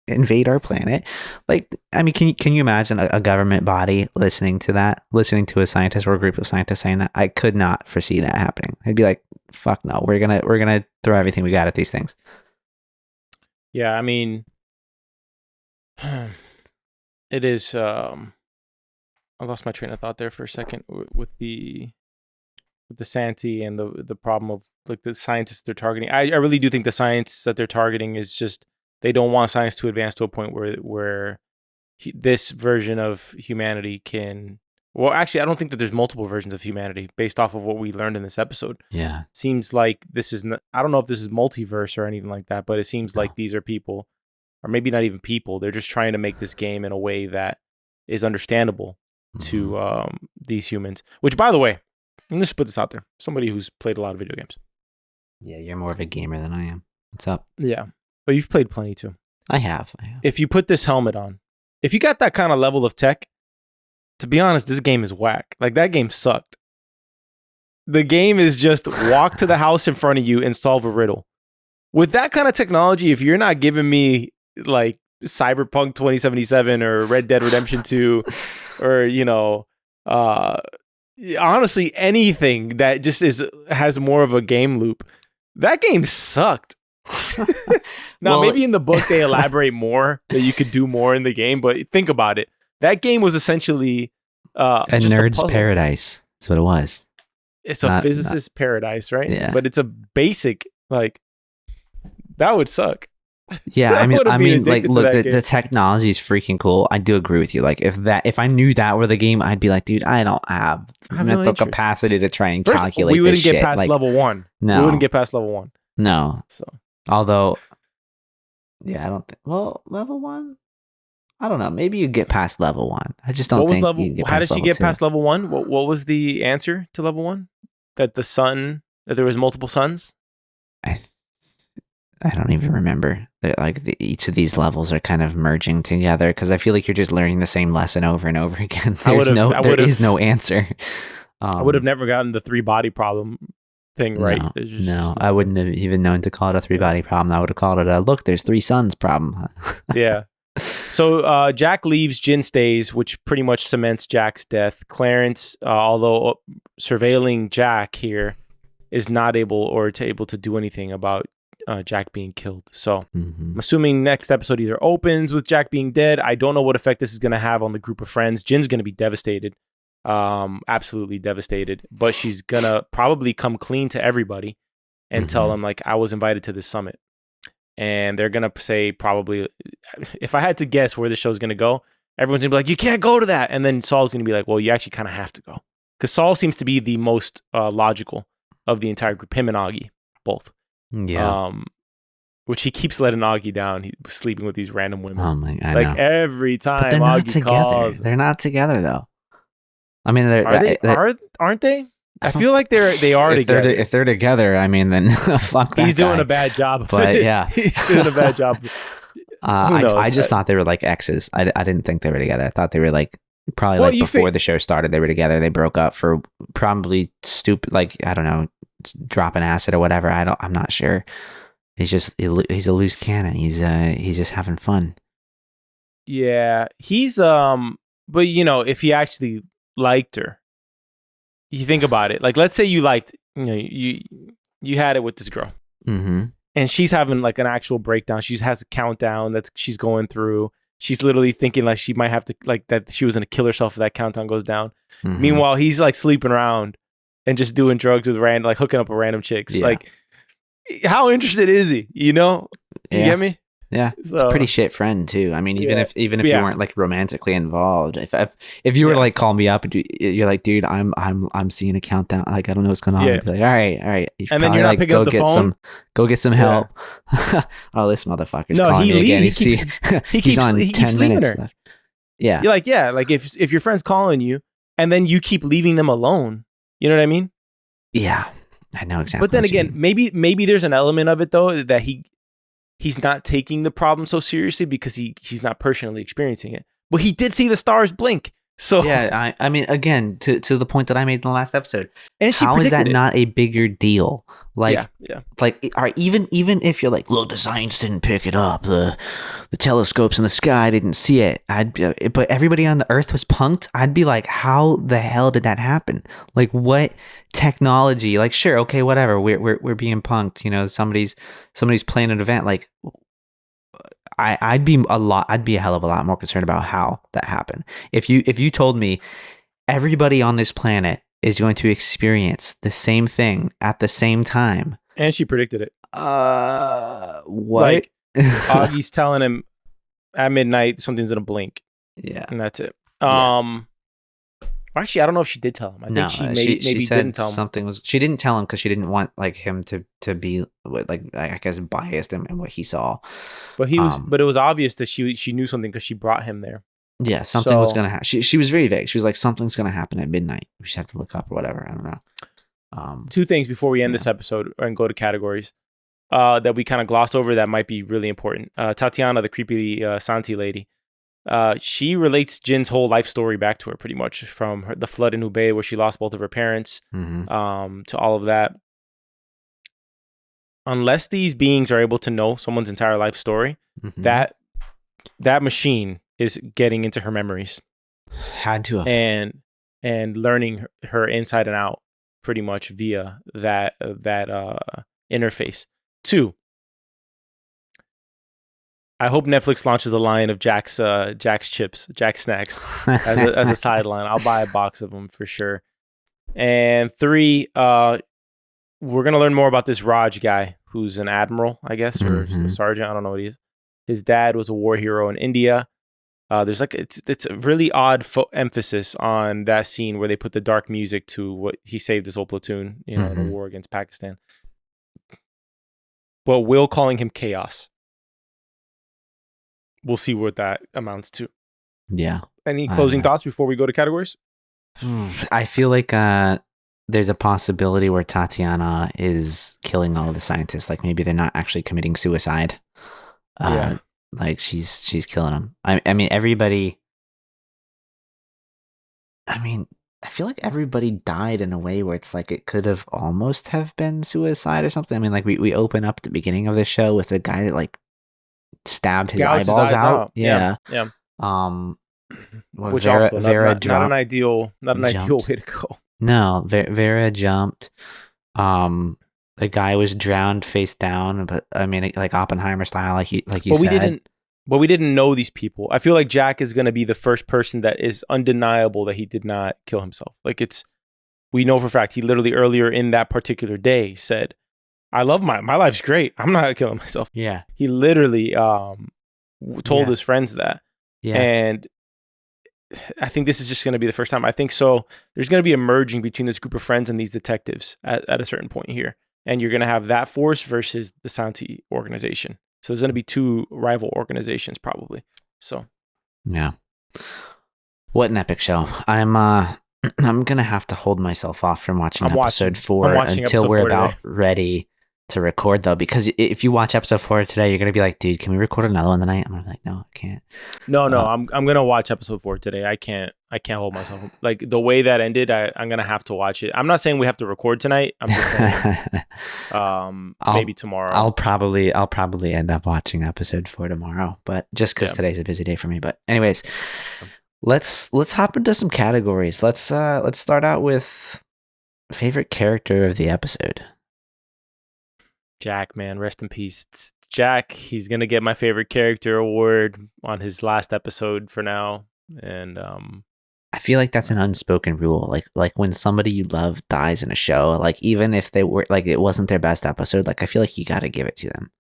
invade our planet. Like, I mean, can you imagine a government body listening to a scientist or a group of scientists saying that? I could not foresee that happening. I'd be like, fuck no, we're gonna throw everything we got at these things.
Yeah, I mean, it is. I lost my train of thought there for a second with the Santi and the problem of like the scientists they're targeting. I really do think the science that they're targeting is just, they don't want science to advance to a point where this version of humanity can. Well, actually, I don't think that there's multiple versions of humanity based off of what we learned in this episode.
Yeah.
Seems like this is not, I don't know if this is multiverse or anything like that, but it seems like these are people, or maybe not even people. They're just trying to make this game in a way that is understandable to these humans. Which, by the way, let me just put this out there. Somebody who's played a lot of video games.
Yeah, you're more of a gamer than I am. What's up?
Yeah, but you've played plenty too.
I have.
If you put this helmet on, if you got that kind of level of tech, to be honest, this game is whack. Like, that game sucked. The game is just walk to the house in front of you and solve a riddle. With that kind of technology, if you're not giving me like Cyberpunk 2077 or Red Dead Redemption 2 or, you know, honestly, anything that just has more of a game loop, that game sucked. Now, maybe in the book they elaborate more, that you could do more in the game, but think about it. That game was essentially
a nerd's paradise. That's what it was.
It's a physicist's paradise, right?
Yeah.
But it's a basic, like, that would suck.
Yeah, I mean, like, look, the technology is freaking cool. I do agree with you. Like, if I knew that were the game, I'd be like, dude, I don't have mental capacity to try and calculate.
We wouldn't
get
past
like,
level 1.
No,
we wouldn't get past level 1.
No.
So,
although, yeah, I don't think. Well, level 1. I don't know. Maybe you get past level 1. I just don't think.
How did she get past level 1? What was the answer to level 1? That there was multiple suns?
I don't even remember. Each of these levels are kind of merging together because I feel like you're just learning the same lesson over and over again. There is no answer.
I would have never gotten the 3-body problem thing right.
No, I wouldn't have even known to call it a 3-body problem. I would have called it look, there's 3 suns problem.
Yeah. So Jack leaves, Jin stays, which pretty much cements Jack's death. Clarence, although surveilling Jack here, is not able to do anything about Jack being killed. So I'm assuming next episode either opens with Jack being dead. I don't know what effect this is going to have on the group of friends. Jin's going to be devastated. Absolutely devastated. But she's going to probably come clean to everybody and tell them, like, I was invited to this summit. And they're going to say probably, if I had to guess where the show's going to go, everyone's going to be like, you can't go to that. And then Saul's going to be like, well, you actually kind of have to go. Because Saul seems to be the most logical of the entire group, him and Auggie, both.
Yeah.
Which he keeps letting Auggie down. He's sleeping with these random women.
Oh my! I
know.
Every
time.
But they're
Auggie
not together.
Calls.
They're not together though. I mean,
aren't they? I feel like they are together.
If they're together, I mean, then fuck that
He's doing
guy.
a bad job.
But yeah,
he's doing a bad job.
I just thought they were like exes. I didn't think they were together. I thought they were like probably before the show started. They were together. They broke up for probably stupid, like, I don't know, dropping acid or whatever. I'm not sure. He's a loose cannon. He's just having fun.
Yeah, he's but you know, if he actually liked her, you think about it. Like, let's say you liked, you know, you had it with this girl, and she's having like an actual breakdown. She has a countdown that she's going through. She's literally thinking like she might have to, like, that she was gonna kill herself if that countdown goes down. Meanwhile, he's like sleeping around and just doing drugs with like hooking up with random chicks. Yeah. Like, how interested is he? You know, you get me?
Yeah, so, it's a pretty shit friend too. I mean, even if you weren't like romantically involved, if you were to like call me up and you're like, dude, I'm seeing a countdown, like I don't know what's going on. I'd be like, all right. You
and then you're not picking up the phone.
Go get some help. Oh, this motherfucker's calling me again. He's on 10 minutes left. Yeah,
you're like, like if your friend's calling you and then you keep leaving them alone, you know what I mean?
Yeah, I know exactly.
But then again, maybe there's an element of it though that he's not taking the problem so seriously because he's not personally experiencing it. But he did see the stars blink. So
yeah, I mean, again, to the point that I made in the last episode,
and
how is that not a bigger deal? Like, like, all right, even if you're like, look, the science didn't pick it up, the telescopes in the sky didn't see it, but everybody on the Earth was punked. I'd be like, how the hell did that happen? Like, what technology? Like, sure, okay, whatever, we're being punked. You know, somebody's playing an event. Like, I'd be a hell of a lot more concerned about how that happened. If you told me everybody on this planet is going to experience the same thing at the same time,
and she predicted it.
What?
Like, Augie's telling him at midnight something's gonna blink,
Yeah.
and that's it.
Yeah.
Actually, I don't know if she did tell him. I think
she said
didn't tell him.
something was. She didn't tell him because she didn't want like him to be like I guess biased in what he saw.
But but it was obvious that she knew something because she brought him there.
Yeah, something was gonna happen. She was very vague. She was like, something's gonna happen at midnight. We should have to look up or whatever. I don't know.
Two things before we end this episode and go to categories that we kind of glossed over that might be really important. Tatiana, the creepy Santi lady, she relates Jin's whole life story back to her pretty much, from the flood in Hubei where she lost both of her parents, to all of that. Unless these beings are able to know someone's entire life story, that machine is getting into her memories.
Had to have.
And learning her inside and out pretty much via that interface. 2, I hope Netflix launches a line of Jack's chips, Jack's snacks as a sideline. I'll buy a box of them for sure. And 3, we're gonna learn more about this Raj guy, who's an admiral, I guess, or a sergeant. I don't know what he is. His dad was a war hero in India. There's like it's a really odd emphasis on that scene where they put the dark music to what he saved his whole platoon, in a war against Pakistan. But Will calling him Chaos. We'll see what that amounts to.
Yeah.
Any closing thoughts before we go to categories?
I feel like there's a possibility where Tatiana is killing all of the scientists. Like maybe they're not actually committing suicide. Like she's killing them. I mean, everybody. I mean, I feel like everybody died in a way where it's like it could have almost have been suicide or something. I mean, like we open up at the beginning of the show with a guy that like stabbed his eyeballs out. Yeah.
Which Vera also not an ideal way to go.
No, Vera jumped. The guy was drowned face down, but I mean, like Oppenheimer style, like you said.
But we didn't know these people. I feel like Jack is going to be the first person that is undeniable that he did not kill himself. Like we know for a fact he literally earlier in that particular day said, "I love my life's great. I'm not killing myself."
Yeah,
he literally told his friends that.
Yeah,
and I think this is just going to be the first time. I think so. There's going to be a merging between this group of friends and these detectives at a certain point here. And you're going to have that force versus the Santi organization. So there's going to be 2 rival organizations probably. So,
yeah. What an epic show. I'm going to have to hold myself off from watching episode 4 until we're about ready to record, though, because if you watch episode 4 today, you're gonna be like, dude, can we record another one tonight? I'm like, no, I can't.
No, I'm gonna watch episode 4 today. I can't hold myself. Like the way that ended, I'm gonna have to watch it. I'm not saying we have to record tonight. I'm just saying, maybe tomorrow.
I'll probably end up watching episode 4 tomorrow, but just because today's a busy day for me. But anyways, let's hop into some categories. Let's start out with favorite character of the episode.
Jack, man, rest in peace. It's Jack, he's gonna get my favorite character award on his last episode for now, and
I feel like that's an unspoken rule. Like when somebody you love dies in a show, like even if they were like it wasn't their best episode, like I feel like you got to give it to them.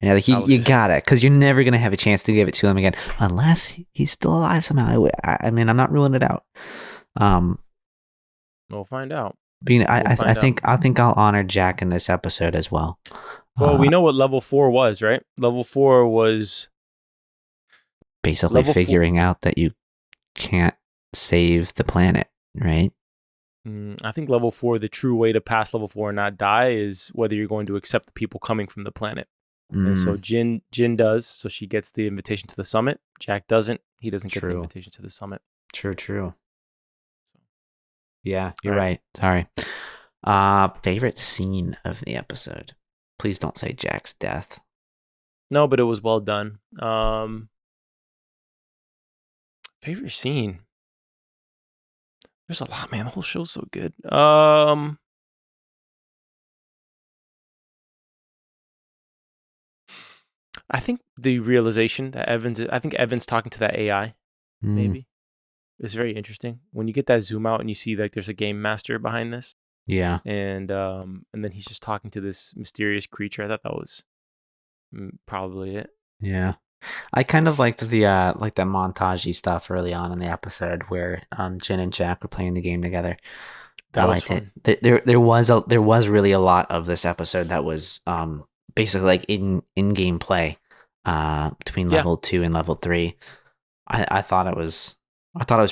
Yeah, like you got it, because you're never gonna have a chance to give it to them again unless he's still alive somehow. I mean, I'm not ruling it out.
We'll find out.
But, I think I'll honor Jack in this episode as well.
Well, we know what level 4 was, right? Level 4 was
basically figuring out that you can't save the planet, right?
I think level 4, the true way to pass level 4 and not die is whether you're going to accept the people coming from the planet. And so Jin does, so she gets the invitation to the summit. Jack doesn't. He doesn't get the invitation to the summit.
True. Yeah, you're right. Sorry. Favorite scene of the episode? Please don't say Jack's death.
No, but it was well done. Favorite scene? There's a lot, man. The whole show's so good. I think the realization that Evan's talking to that AI, maybe. It's very interesting when you get that zoom out and you see like there's a game master behind this.
Yeah.
And then he's just talking to this mysterious creature. I thought that was probably it.
Yeah. I kind of liked the like the montagey stuff early on in the episode where Jin and Jack were playing the game together. I
That was
liked it.
fun.
There was really a lot of this episode that was basically like in game play between
Yeah.
level 2 and level 3. I thought it was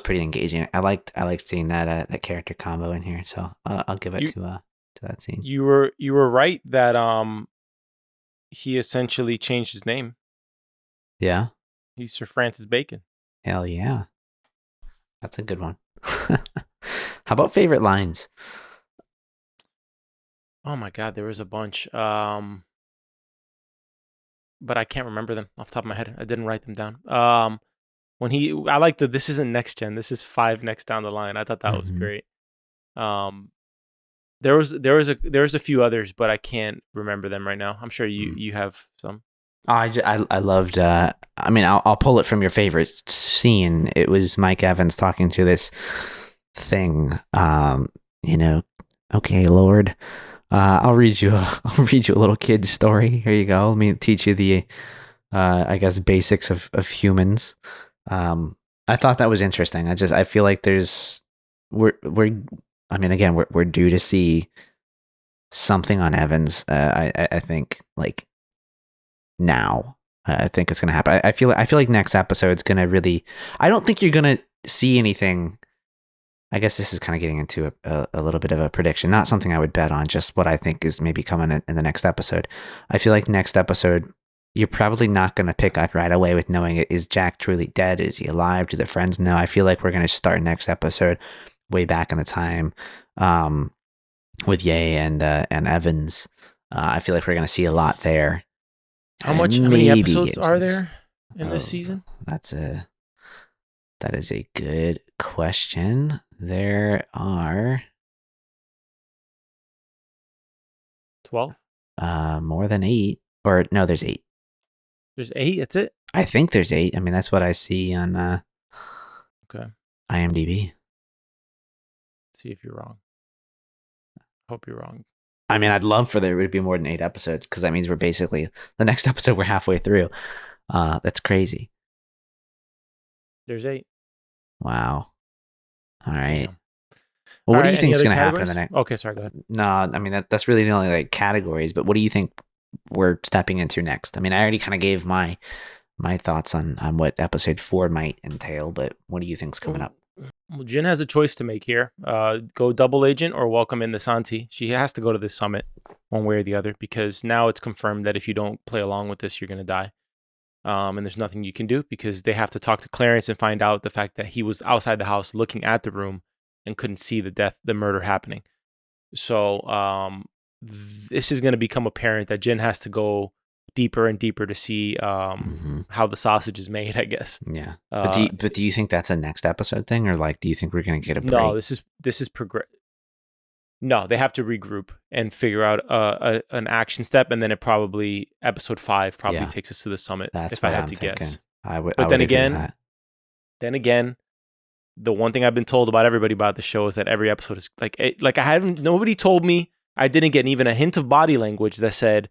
pretty engaging. I liked seeing that character combo in here. So I'll give it
You
to that scene.
you were right that he essentially changed his name.
Yeah.
He's Sir Francis Bacon.
Hell yeah. That's a good one. How about favorite lines?
Oh my God, there was a bunch. But I can't remember them off the top of my head. I didn't write them down. I like this isn't next gen. This is 5 next down the line. I thought that was
Mhm.
great. There was a few others, but I can't remember them right now. I'm sure you have some.
Oh, I loved. I mean, I'll pull it from your favorite scene. It was Mike Evans talking to this thing. You know, okay, Lord, I'll read you I'll read you a little kid's story. Here you go. Let me teach you the, I guess, basics of humans. I thought that was interesting. I feel like we're I mean, again, we're due to see something on Evans. I think like now. I think it's gonna happen. I feel like next episode's gonna really. I don't think you're gonna see anything. I guess this is kind of getting into a little bit of a prediction, not something I would bet on. Just what I think is maybe coming in the next episode. I feel like next episode you're probably not gonna pick up right away with knowing it. Is Jack truly dead? Is he alive? Do the friends know? I feel like we're gonna start next episode way back in the time, with Ye and Evans. I feel like we're gonna see a lot there.
How many episodes are there in this season?
That is a good question. There are
12.
more than 8, or no, there's 8.
There's 8. That's it.
I think there's 8. I mean, that's what I see on
Okay.
IMDb.
See if you're wrong. Hope you're wrong.
I mean, I'd love for there to be more than 8 episodes because that means we're basically the next episode. We're halfway through. That's crazy.
There's 8.
Wow. All right.
Damn.
Well, what
All
do you
right,
think is
any
going to
other
happen in the
categories?
next?
Okay, sorry, go ahead.
No, I mean that's really the only like categories. But what do you think we're stepping into next? I mean, I already kind of gave my thoughts on what episode 4 might entail. But what do you think's coming up?
Well, Jin has a choice to make here. Go double agent or welcome in the Santi. She has to go to this summit one way or the other because now it's confirmed that if you don't play along with this, you're going to die. And there's nothing you can do because they have to talk to Clarence and find out the fact that he was outside the house looking at the room and couldn't see the murder happening. So this is going to become apparent that Jin has to go deeper and deeper to see how the sausage is made, I guess.
Yeah. But do you think that's a next episode thing, or like do you think we're gonna get a break?
No, this is No, they have to regroup and figure out an action step, and then it probably episode 5 probably takes us to the summit.
That's
if I had
I'm
to
thinking.
guess.
But then
again, the one thing I've been told about everybody about the show is that every episode is nobody told me. I didn't get even a hint of body language that said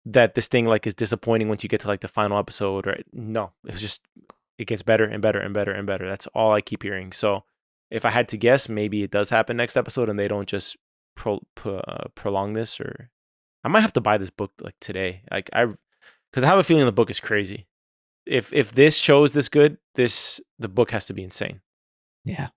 that this thing like is disappointing once you get to like the final episode, right? No, it's just it gets better and better and better and better. That's all I keep hearing. So if I had to guess, maybe it does happen next episode and they don't just prolong this, or I might have to buy this book like today. Because I have a feeling the book is crazy. If this show is this good, the book has to be insane.
Yeah.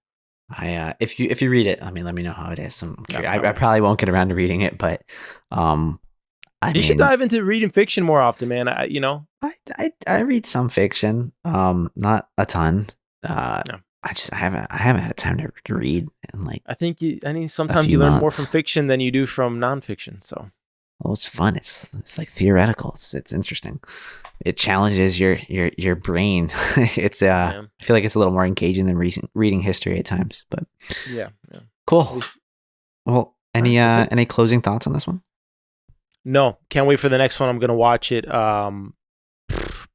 If you read it, I mean, let me know how it is. I'm curious. I probably won't get around to reading it, but you
should dive into reading fiction more often, man.
I read some fiction, not a ton. No. I haven't had time to read in like.
I think sometimes you learn more from fiction than you do from nonfiction. So,
well, it's fun. It's like theoretical. It's interesting. It challenges your brain. It's I feel like it's a little more engaging than reading history at times. But
yeah.
Cool. Well, any closing thoughts on this one?
No, can't wait for the next one. I'm gonna watch it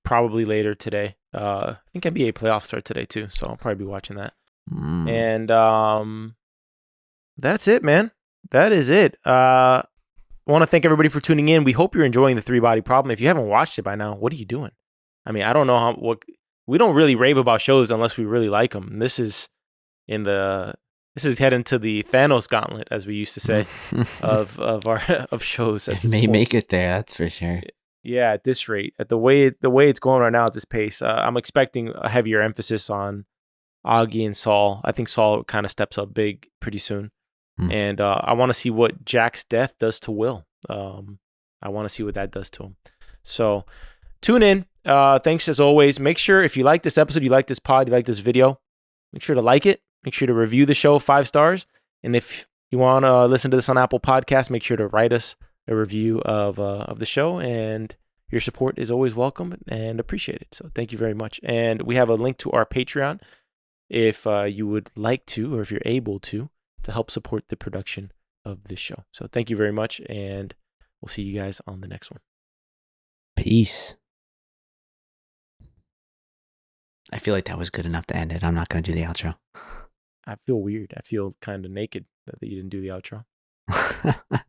probably later today. I think NBA playoffs start today too, so I'll probably be watching that. And that's it, man. That is it. I want to thank everybody for tuning in. We hope you're enjoying the 3 Body Problem. If you haven't watched it by now, what are you doing? I mean, I don't know what we don't really rave about shows unless we really like them. This is heading to the Thanos gauntlet, as we used to say, of our of shows.
It may make it there, that's for sure.
Yeah, at this rate, at the way it's going right now at this pace, I'm expecting a heavier emphasis on Auggie and Saul. I think Saul kind of steps up big pretty soon, and I want to see what Jack's death does to Will. I want to see what that does to him. So tune in. Thanks as always. Make sure if you like this episode, you like this pod, you like this video, make sure to like it. Make sure to review the show 5 stars. And if you want to listen to this on Apple Podcasts, make sure to write us a review of the show. And your support is always welcome and appreciated. So thank you very much. And we have a link to our Patreon if you would like to, or if you're able to help support the production of this show. So thank you very much. And we'll see you guys on the next one.
Peace. I feel like that was good enough to end it. I'm not going to do the outro.
I feel weird. I feel kind of naked that you didn't do the outro.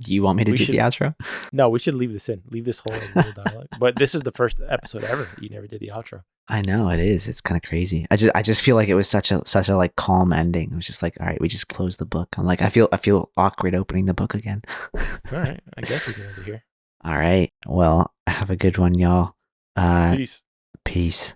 Do you want me to do the outro?
No, we should leave this in. Leave this whole dialogue. But this is the first episode ever. You never did the outro.
I know it is. It's kind of crazy. I just feel like it was such a like calm ending. It was just like, all right, we just closed the book. I'm like, I feel awkward opening the book again.
All right, I guess we can end it here.
All right. Well, have a good one, y'all.
Peace.
Peace.